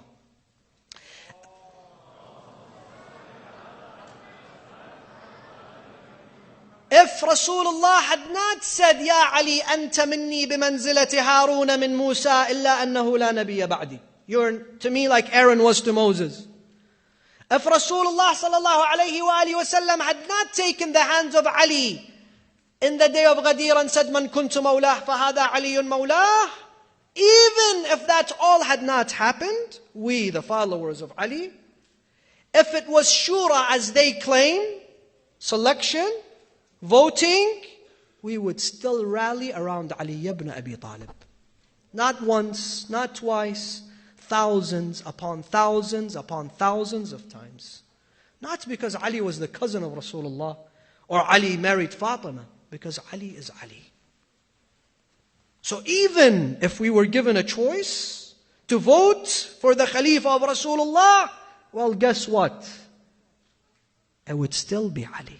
If Rasulullah had not said, Ya Ali, أنت مني بمنزلة هارون من موسى إلا أنه لا نبي بعدي. You're to me like Aaron was to Moses. If Rasulullah sallallahu alayhi wa alihi wa sallam had not taken the hands of Ali in the day of Ghadir and said, Man kuntu mawlah fahada aliyun mawlah, even if that all had not happened, we, the followers of Ali, if it was shura as they claim, selection, voting, we would still rally around Ali ibn Abi Talib. Not once, not twice, thousands upon thousands upon thousands of times. Not because Ali was the cousin of Rasulullah or Ali married Fatima, because Ali is Ali. So even if we were given a choice to vote for the Khalifa of Rasulullah, well, guess what? It would still be Ali.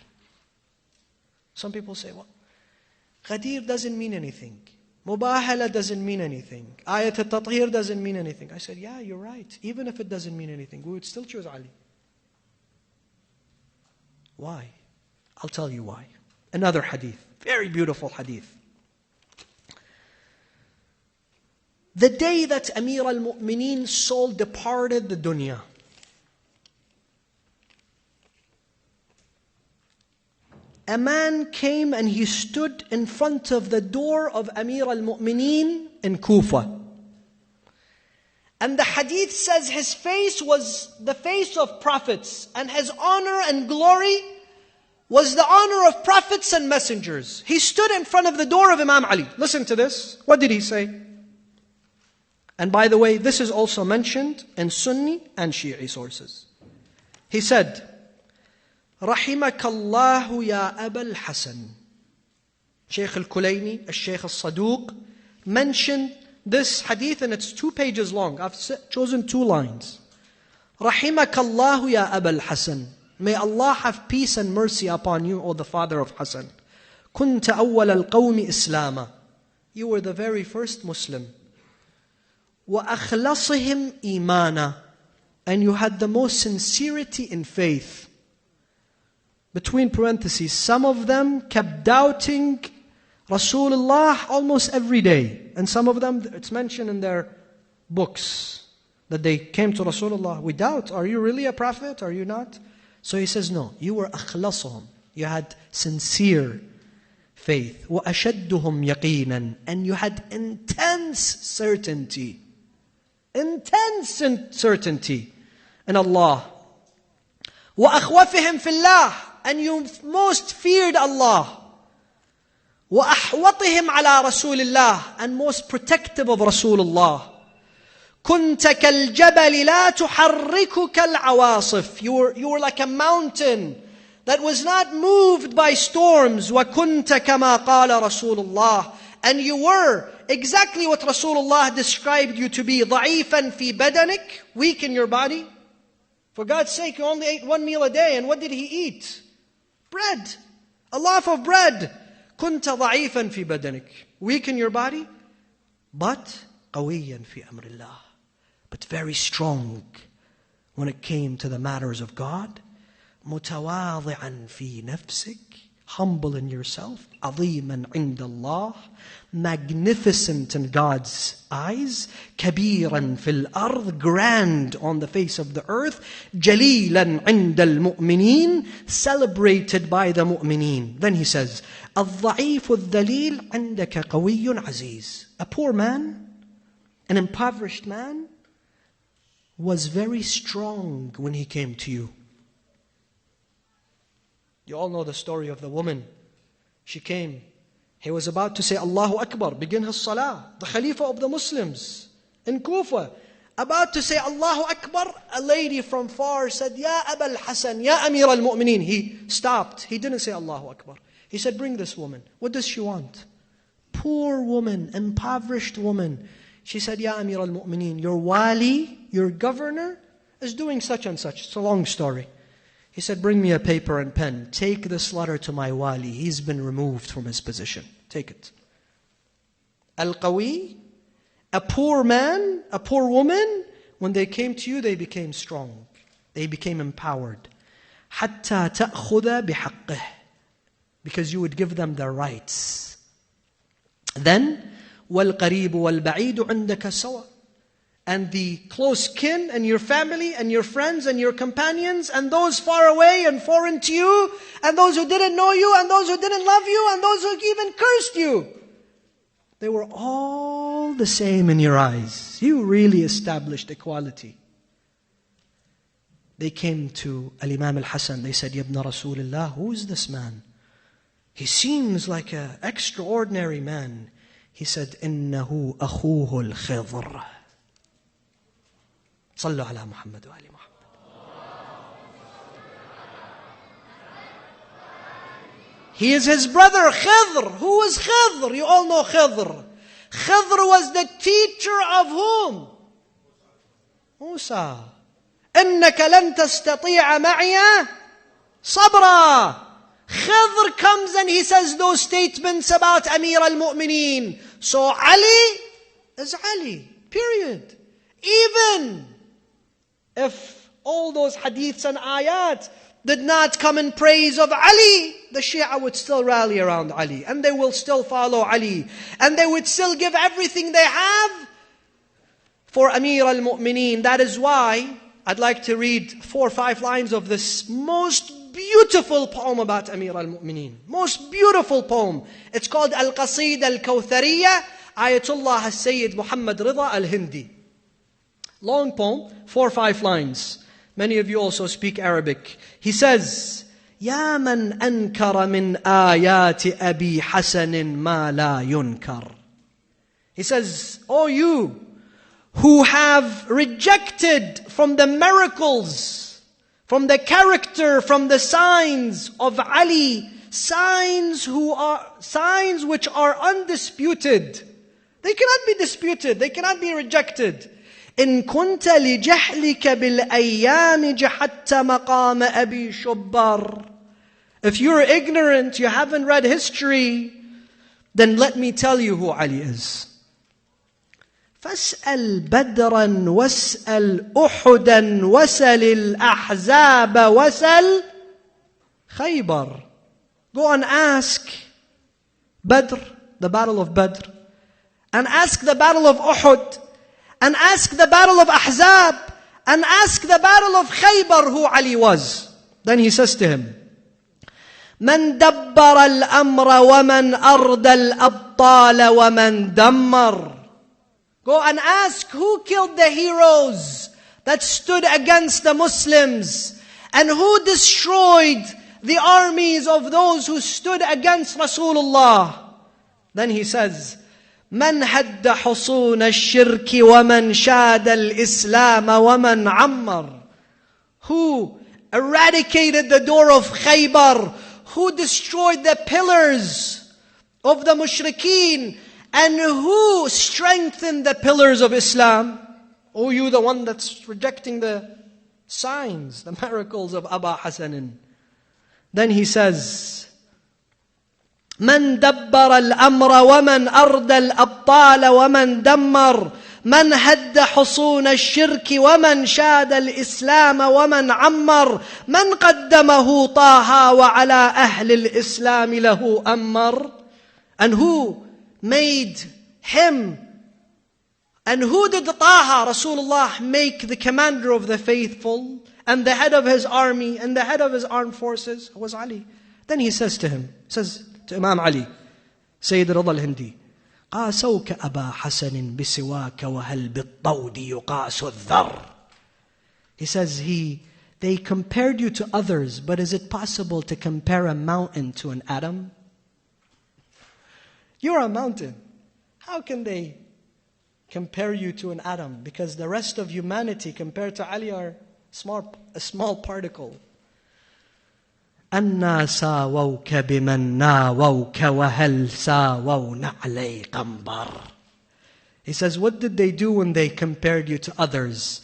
Some people say, well, Ghadir doesn't mean anything. Mubahala doesn't mean anything. Ayat al-Tathir doesn't mean anything. I said, yeah, you're right. Even if it doesn't mean anything, we would still choose Ali. Why? I'll tell you why. Another hadith, very beautiful hadith. The day that Amir al-Mu'mineen's soul departed the dunya, a man came and he stood in front of the door of Amir al-Mu'mineen in Kufa. And the hadith says his face was the face of prophets, and his honor and glory was the honor of prophets and messengers. He stood in front of the door of Imam Ali. Listen to this. What did he say? And by the way, this is also mentioned in Sunni and Shi'i sources. He said, رحمك الله يا أبا الحسن. Shaykh al-Kulayni, al-Shaykh al-Saduq, mentioned this hadith, and it's 2 pages long. I've chosen 2 lines. رحمك الله يا أبا الحسن. May Allah have peace and mercy upon you, O the father of Hassan. كنت أول القوم إسلاما. You were the very first Muslim. وأخلصهم إيمانا. And you had the most sincerity in faith. Between parentheses, some of them kept doubting Rasulullah almost every day. And some of them, it's mentioned in their books, that they came to Rasulullah, we doubt, are you really a prophet? Are you not? So he says, no, you were أخلصهم. You had sincere faith. وأشدهم يقينا. And you had intense certainty. Intense certainty in Allah. وأخوفهم في الله. And you most feared Allah. وأحوطهم على رسول الله. And most protective of Rasulullah. كنت كالجبل لا تحركك العواصف. You were like a mountain that was not moved by storms. وكنت كما قال رسول الله. And you were exactly what Rasulullah described you to be. ضعيفا في بدنك. Weak in your body. For God's sake, you only ate 1 meal a day. And what did he eat? Bread. A loaf of bread. كنت ضعيفا في بدنك. Weak in your body. But قويا في أمر الله. But very strong when it came to the matters of God. متواضعا في نفسك. Humble in yourself. عظيما عند الله. Magnificent in God's eyes. كبيرا في الأرض. Grand on the face of the earth. جليلا عند المؤمنين. Celebrated by the mu'mineen. Then he says, الضعيف الذليل عندك قوي عزيز. A poor man, an impoverished man, was very strong when he came to you. You all know the story of the woman. She came. He was about to say Allahu Akbar, begin his salah. The Khalifa of the Muslims in Kufa. About to say Allahu Akbar, a lady from far said, Ya Aba al-Hasan, Ya Amir al-Mu'mineen. He stopped. He didn't say Allahu Akbar. He said, bring this woman. What does she want? Poor woman, impoverished woman. She said, Ya Amir al-Mu'mineen, your wali, your governor, is doing such and such. It's a long story. He said, bring me a paper and pen. Take this letter to my wali. He's been removed from his position. Take it. Al-Qawi, a poor man, a poor woman, when they came to you, they became strong. They became empowered. حَتَّى تَأْخُذَ بِحَقِّهِ. Because you would give them their rights. Then, وَالْقَرِيبُ وَالْبَعِيدُ عِنْدَكَ سَوَى. And the close kin and your family and your friends and your companions and those far away and foreign to you and those who didn't know you and those who didn't love you and those who even cursed you. They were all the same in your eyes. You really established equality. They came to Al-Imam al-Hasan. They said, Ibn Rasulullah, who is this man? He seems like an extraordinary man. He said, إِنَّهُ أَخُوهُ الْخِضْرِ. صلوا على محمد وآل محمد. He is his brother Khidr. Who is Khidr? You all know Khidr. Khidr was the teacher of whom? Musa. إنك لن تستطيع معي صبرا. Khidr comes and he says those statements about Amir al-Mu'mineen. So Ali is Ali. Period. Even if all those hadiths and ayat did not come in praise of Ali, the Shia would still rally around Ali, and they will still follow Ali, and they would still give everything they have for Amir al-Mu'mineen. That is why I'd like to read 4 or 5 lines of this most beautiful poem about Amir al-Mu'mineen. Most beautiful poem. It's called Al-Qasid al-Kawthariya, Ayatollah al-Sayyid Muhammad Rida al-Hindi. Long poem, 4 or 5 lines. Many of you also speak Arabic. He says, يا من أنكر من آيات أبي حسن ما لا ينكر. He says, oh you who have rejected from the miracles, from the character, from the signs of Ali, signs which are undisputed. They cannot be disputed, they cannot be rejected. إن كنت لجهلك بالأيام جحدت مقام أبي شبر. If you're ignorant, you haven't read history, then let me tell you who Ali is. فاسأل بدرا واسأل أحدا وسل الأحزاب وسل خيبر. Go and ask Badr, the battle of Badr, and ask the battle of Uhud, and ask the battle of Ahzab, and ask the battle of Khaybar who Ali was. Then he says to him, من دبر الأمر ومن أردى الأبطال ومن دمر. Go and ask who killed the heroes that stood against the Muslims, and who destroyed the armies of those who stood against Rasulullah. Then he says, من هد حصون الشرك ومن شاد الإسلام ومن عمر. Who eradicated the door of Khaybar, who destroyed the pillars of the mushrikeen, and who strengthened the pillars of Islam. Oh, you the one that's rejecting the signs, the miracles of Aba Hasanin. Then he says, من دبر الأمر ومن أردى الأبطال ومن دمر من هد حصون الشرك ومن شاد الإسلام ومن عمر من قدمه طه وعلى أهل الإسلام له أمر. And who made him, and who did Taha, Rasulullah, make the commander of the faithful and the head of his army and the head of his armed forces? It was Ali. Then he says to him, says to Imam Ali, Sayyid Rida al-Hindi, قاسوك أبا حسن بسواك وهل بالطود يقاس الذر. He says, they compared you to others, but is it possible to compare a mountain to an atom? You're a mountain. How can they compare you to an atom? Because the rest of humanity compared to Ali are a small particle. أَنَّا سَاوَوْكَ بِمَنْ نَاوَوْكَ وَهَلْ سَاوَوْ نَعْلَيْ قَمْبَرٍ. He says, what did they do when they compared you to others?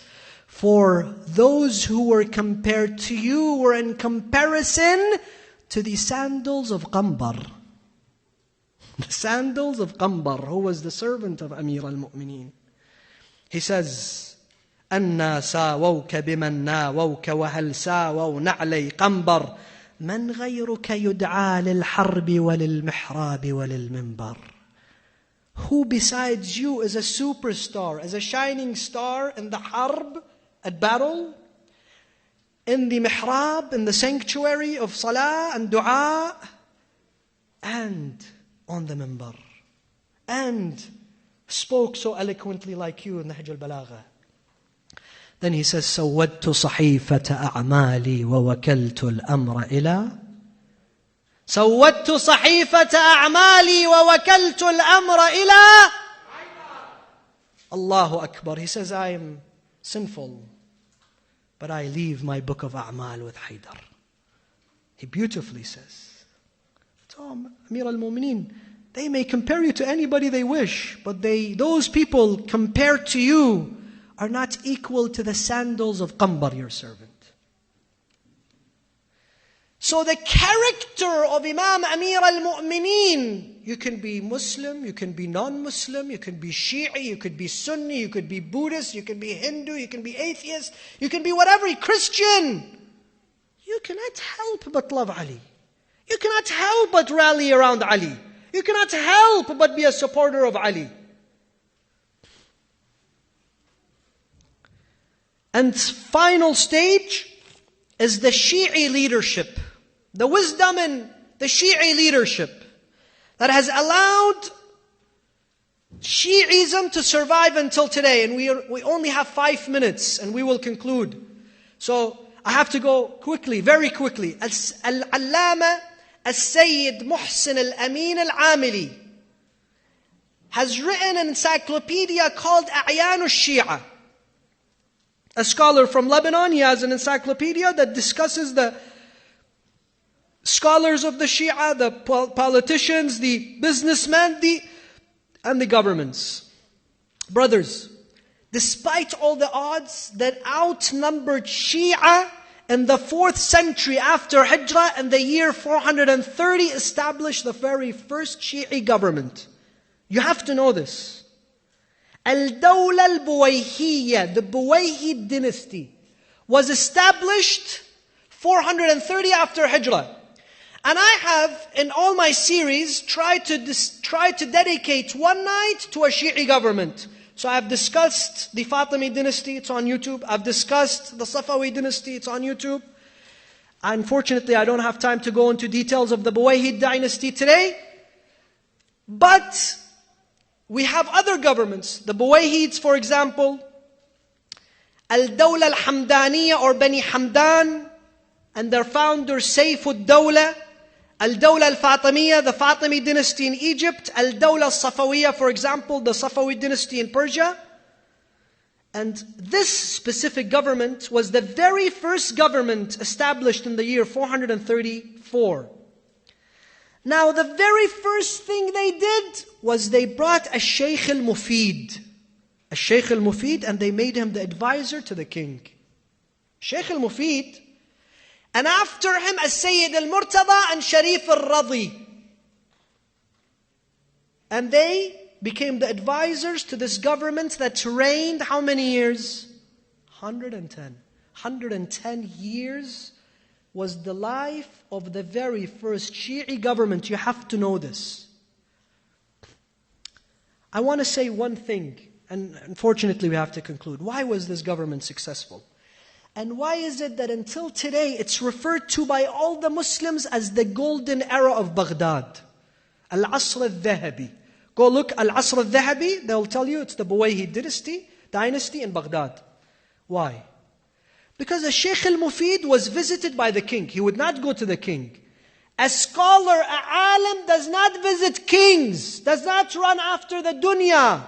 For those who were compared to you were in comparison to the sandals of Qambar. The sandals of Qambar, who was the servant of Amir al-Mu'mineen. He says, أَنَّا سَاوَوْكَ بِمَنْ نَاوَوْكَ وَهَلْ سَاوَوْ نَعْلَيْ قَمْبَرٍ من غيرك يدعى للحرب وللمحراب وللمنبر. Who besides you is a superstar, as a shining star in the harb, at battle, in the mihrab, in the sanctuary of salah and dua, and on the minbar, and spoke so eloquently like you in the Nahj al-Balagha. Then he says, سودت صحيفة أعمالي ووكلت الأمر إلى سودت صحيفة أعمالي ووكلت الأمر إلى Allahu Akbar. He says, I am sinful, but I leave my book of A'mal with Haydar. He beautifully says, Amir al-Mu'mineen, they may compare you to anybody they wish, but those people compared to you are not equal to the sandals of Qambar, your servant. So the character of Imam Amir al-Mu'mineen, you can be Muslim, you can be non-Muslim, you can be Shi'i, you could be Sunni, you could be Buddhist, you can be Hindu, you can be atheist, you can be whatever, Christian. you cannot help but love Ali. You cannot help but rally around Ali. You cannot help but be a supporter of Ali. And final stage is the Shi'i leadership. The wisdom in the Shi'i leadership that has allowed Shi'ism to survive until today. And we only have 5 minutes and we will conclude. So I have to go quickly, very quickly. Al-Allama Al-Sayyid Muhsin Al-Amin Al-Amili has written an encyclopedia called A'yan al-Shi'a. A scholar from Lebanon, he has an encyclopedia that discusses the scholars of the Shia, the politicians, the businessmen, and the governments. Brothers, despite all the odds that outnumbered Shia in the 4th century after Hijrah, in the year 430, established the very first Shi'i government. You have to know this. Al-Dawla al-Buwayhiyya, the Buwayhid dynasty, was established 430 after Hijrah. And I have, in all my series, tried to dedicate one night to a Shi'i government. So I've discussed the Fatimid dynasty, it's on YouTube. I've discussed the Safawi dynasty, it's on YouTube. Unfortunately, I don't have time to go into details of the Buwayhid dynasty today. But we have other governments. The Buwayhids, for example, Al-Dawla al-Hamdaniya or Bani Hamdan, and their founder Sayf al-Dawla. Al-Dawla al-Fatimiyya, the Fatimid dynasty in Egypt. Al-Dawla al-Safawiyya, for example, the Safawi dynasty in Persia. And this specific government was the very first government established in the year 434. Now, the very first thing they did was they brought a Shaykh al-Mufid. A Shaykh al-Mufid, and they made him the advisor to the king. Shaykh al-Mufid, and after him As-Sayyid al-Murtada and Sharif al-Radi. And they became the advisors to this government that reigned how many years? 110. 110 years was the life of the very first Shi'i government. You have to know this. I want to say one thing, and unfortunately we have to conclude. Why was this government successful? And why is it that until today it's referred to by all the Muslims as the golden era of Baghdad? Al-Asr al-Dhahabi. Go look Al-Asr al-Dhahabi, they'll tell you it's the Buwayhid dynasty in Baghdad. Why? Because a Shaykh al-Mufid was visited by the king. He would not go to the king. A scholar, a alim does not visit kings, does not run after the dunya.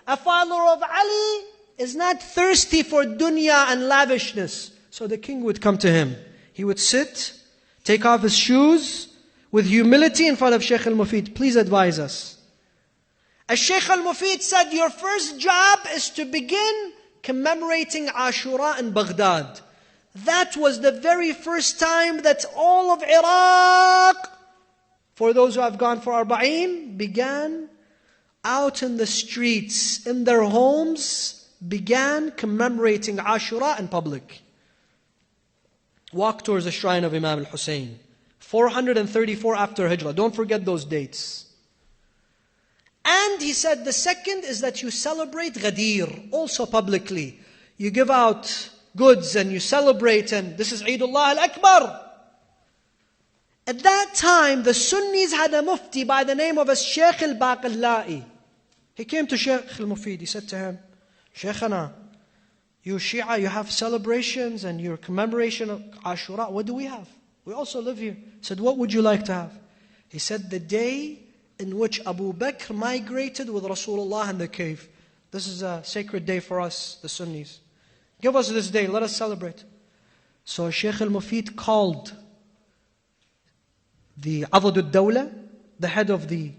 A follower of Ali is not thirsty for dunya and lavishness. So the king would come to him. He would sit, take off his shoes, with humility in front of Shaykh al-Mufid. Please advise us. As Shaykh al-Mufid said, your first job is to begin commemorating Ashura in Baghdad. That was the very first time that all of Iraq, for those who have gone for Arba'een, began out in the streets, in their homes, began commemorating Ashura in public. Walk towards the shrine of Imam al-Hussein. 434 after Hijrah. Don't forget those dates. And he said the second is that you celebrate Ghadir, also publicly. You give out goods and you celebrate, and this is Eidullah al-Akbar. At that time, the Sunnis had a mufti by the name of Shaykh al-Baqillai. He came to Shaykh al-Mufid. He said to him, Shaykhana, you Shia, you have celebrations and your commemoration of Ashura. What do we have? We also live here. He said, what would you like to have? He said, the day in which Abu Bakr migrated with Rasulullah in the cave. This is a sacred day for us, the Sunnis. Give us this day, let us celebrate. So Shaykh al-Mufid called the Adad al-Dawla, the head of the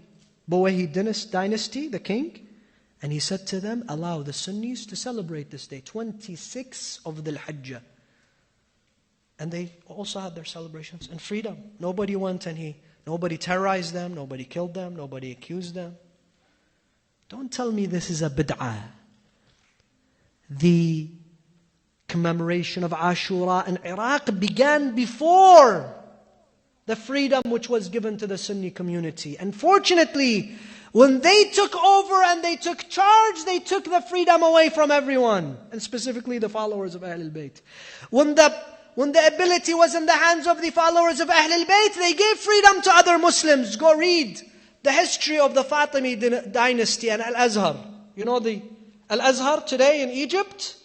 Buwayhid dynasty, the king, and he said to them, allow the Sunnis to celebrate this day, 26 of Dhul Hijjah. And they also had their celebrations in freedom. Nobody went and nobody terrorized them, nobody killed them, nobody accused them. Don't tell me this is a bid'ah. The commemoration of Ashura in Iraq began before the freedom which was given to the Sunni community. Unfortunately, when they took over and they took charge, they took the freedom away from everyone, and specifically the followers of ahlulbayt. When the ability was in the hands of the followers of ahlulbayt, they gave freedom to other Muslims. Go read the history of the Fatimid dynasty and Al-Azhar. You know the Al-Azhar today in Egypt?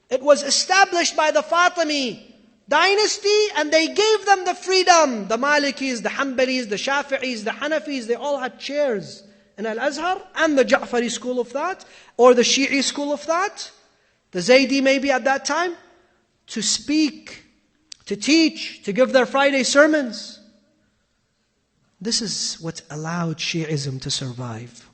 It was established by the Fatimid dynasty, and they gave them the freedom. The Malikis, the Hanbalis, the Shafi'is, the Hanafis, they all had chairs in Al-Azhar, and the Ja'fari school of thought, or the Shi'i school of thought, the Zaydi maybe at that time, to speak, to teach, to give their Friday sermons. This is what allowed Shi'ism to survive.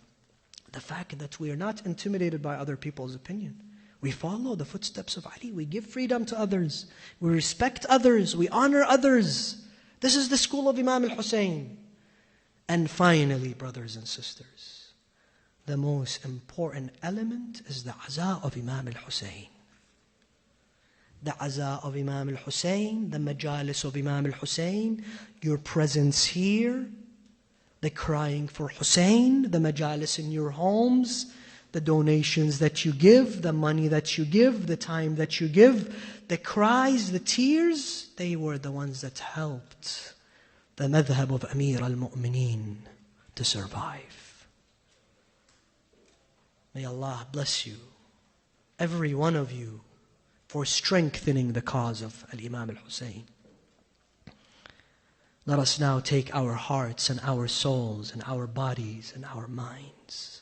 The fact that we are not intimidated by other people's opinion. We follow the footsteps of Ali. We give freedom to others. We respect others. We honor others. This is the school of Imam al-Hussein. And finally, brothers and sisters, the most important element is the aza of Imam al-Hussein. The aza of Imam al-Hussein, the majalis of Imam al-Hussein, your presence here, the crying for Hussein, the majalis in your homes, the donations that you give, the money that you give, the time that you give, the cries, the tears, they were the ones that helped the madhab of Amir al-Mu'mineen to survive. May Allah bless you, every one of you, for strengthening the cause of Al-Imam al-Hussein. Let us now take our hearts and our souls and our bodies and our minds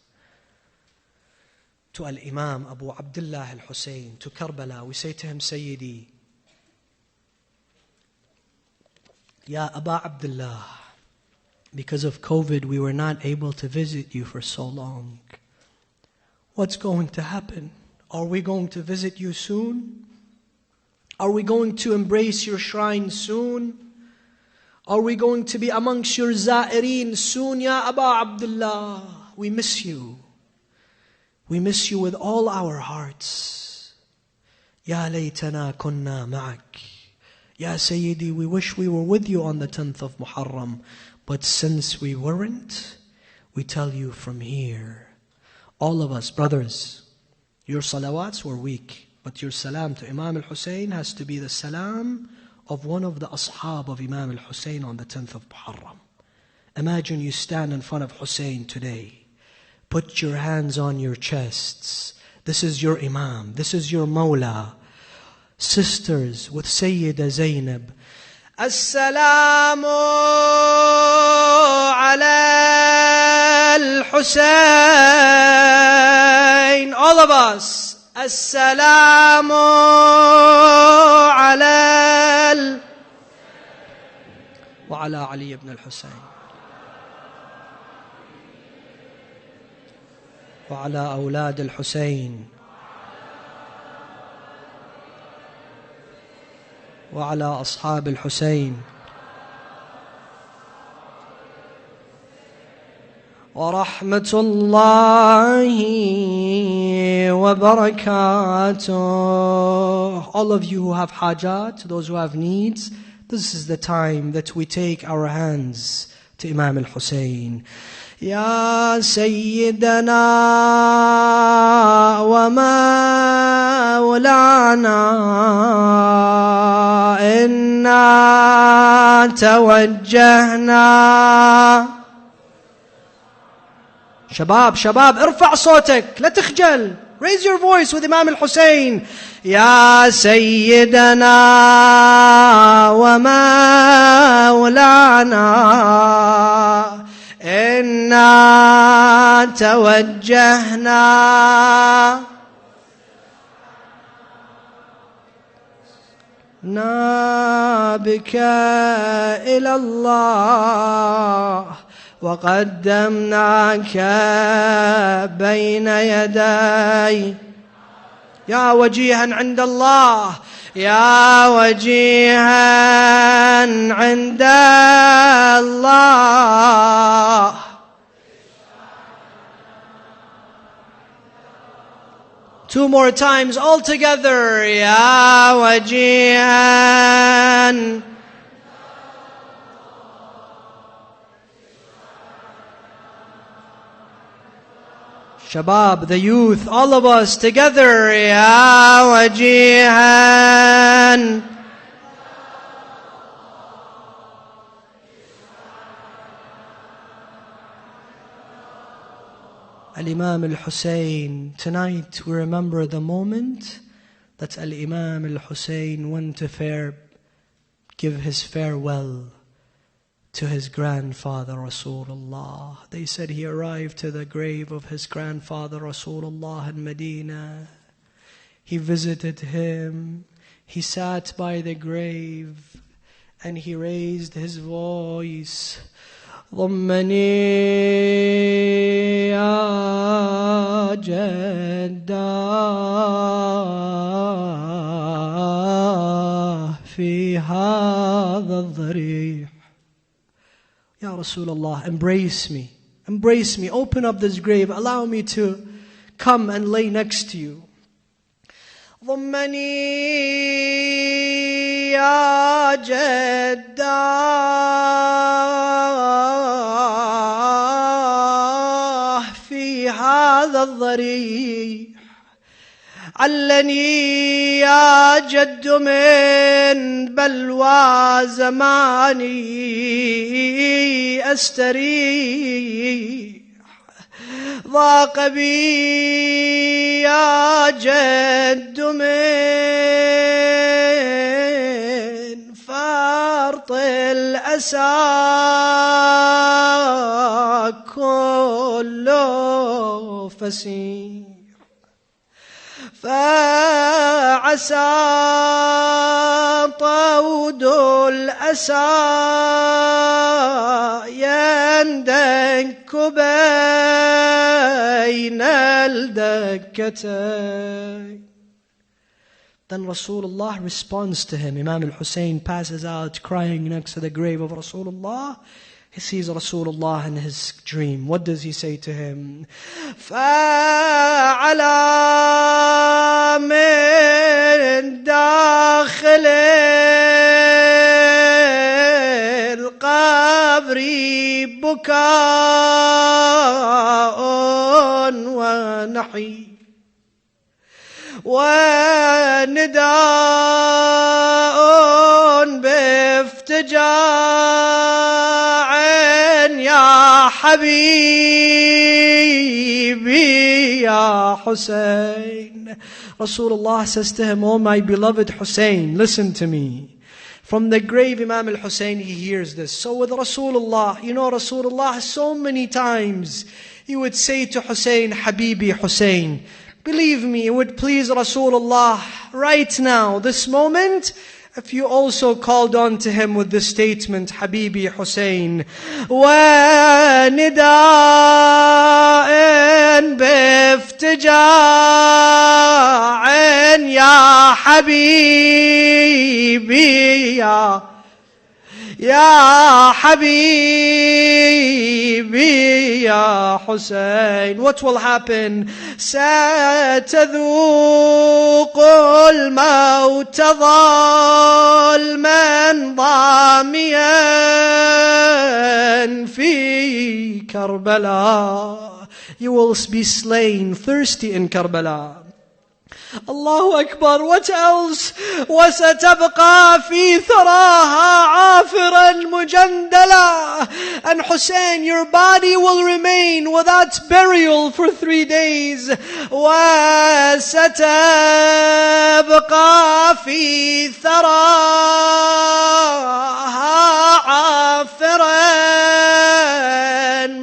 to Al-Imam Abu Abdullah al-Hussein, to Karbala. We say to him, Sayyidi, Ya Aba Abdullah, because of COVID we were not able to visit you for so long. What's going to happen? Are we going to visit you soon? Are we going to embrace your shrine soon? Are we going to be amongst your za'ireen soon, Ya Aba Abdullah? We miss you. We miss you with all our hearts. Ya laytana kunna ma'ak. Ya Sayyidi, we wish we were with you on the 10th of Muharram. But since we weren't, we tell you from here, all of us, brothers, your salawats were weak, but your salam to Imam al-Hussein has to be the salam of one of the ashab of Imam al-Hussein on the 10th of Muharram. Imagine you stand in front of Hussein today. Put your hands on your chests. This is your Imam. This is your Mawla. Sisters with Sayyida Zainab. As-salamu ala al-Husayn. All of us. As-salamu ala wa ala Ali ibn al-Husayn. وعلى أولاد الحسين وعلى أصحاب الحسين ورحمة الله وبركاته. All of you who have hajat, those who have needs, this is the time that we take our hands to Imam al-Hussein. يا سيدنا ومولانا إنا توجهنا. شباب ارفع صوتك لا تخجل. Raise your voice with Imam al-Hussein. يا سيدنا ومولانا إنا توجهنا بك إلى الله وقدمناك بين يدي يا وجيها عند الله يا وجيها عند الله 2 more times all together. Ya wajihan. Shabab, the youth, all of us together. Ya wajihan. Al-Imam al-Hussein. Tonight we remember the moment that Al-Imam al-Hussein went to give his farewell to his grandfather Rasulullah. They said he arrived to the grave of his grandfather Rasulullah in Medina. He visited him. He sat by the grave and he raised his voice. ضمني يا جداه في هذا الضريح. Ya Rasulullah, embrace me, open up this grave, allow me to come and lay next to you. ضمني يا جداه في هذا الضريح. علني يا جد من بلوى زماني أستريح. ضاق بي يا جد من فرط الأسى كل فسيح. فعسى طود الأسى يندك بين الدكتين. Then Rasulullah responds to him. Imam al-Hussein passes out crying next to the grave of Rasulullah. He sees Rasulullah in his dream. What does he say to him? فَعَلَى مِن دَاخِلِ الْقَبْرِ بُكَاءٌ وَنَحِيٌّ ونداء بافتجاع يا حبيبي يا حسين. Rasulullah says to him, oh my beloved Hussein, listen to me. From the grave, Imam al-Hussein, he hears this. So with Rasulullah, Rasulullah so many times, he would say to Hussein, Habibi Hussein. Believe me, it would please Rasulullah right now, this moment, if you also called on to him with this statement, Habibi Hussein. وَنِدَاءٍ بِافْتِجَاعٍ يَا حَبِيبِي يا حبيبي يا حسين. What will happen? ستذوق الموت ظالما ضاميا في كربلاء. You will be slain thirsty in Karbala. Allahu Akbar. What else? وَسَتَبْقَى فِي ثَرَاهَا عَافِرًا مُجَنْدَلًا. And Hussein, your body will remain without burial for 3 days. وَسَتَبْقَى فِي ثَرَاهَا عَافِرًا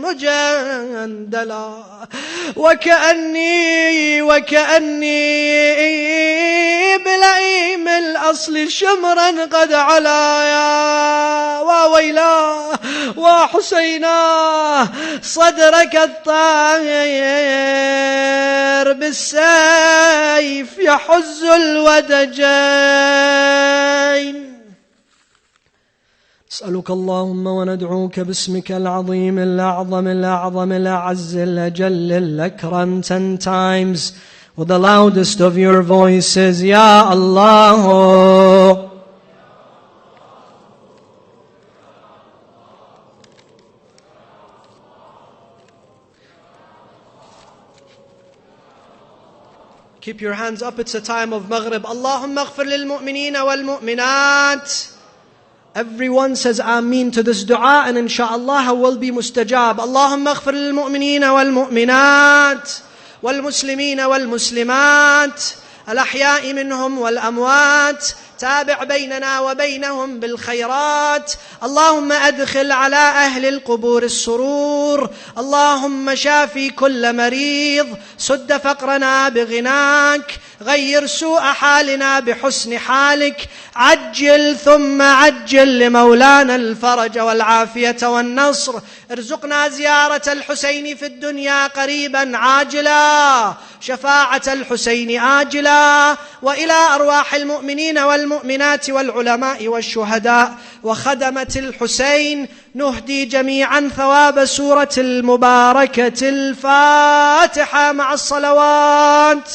مُجَنْدَلًا. وكأني بلئيم الأصل شمرا قد علايا. وويلا وحسينا صدرك الطاير بالسيف يحز الودجين. نسألك اللهم وندعوك باسمك العظيم الأعظم الأعظم الأعز الأجل الأكرم 10 times. with the loudest of your voices, Ya Allah. Keep your hands up, it's a time of Maghrib. Allahumma aghfir lil mu'minina wal mu'minat. Everyone says Ameen to this dua, and inshaAllah will be mustajab. Allahumma aghfir lil mu'minina wal mu'minat wal muslimina wal muslimat al-ahya'i minhum wal amwat. تابع بيننا وبينهم بالخيرات. اللهم أدخل على أهل القبور السرور. اللهم شافي كل مريض. سد فقرنا بغناك. غير سوء حالنا بحسن حالك. عجل ثم عجل لمولانا الفرج والعافية والنصر. ارزقنا زيارة الحسين في الدنيا قريبا عاجلا. شفاعة الحسين آجلا. وإلى أرواح المؤمنين والمؤمنات والعلماء والشهداء وخدمة الحسين نهدي جميعا ثواب سورة المباركة الفاتحة مع الصلوات.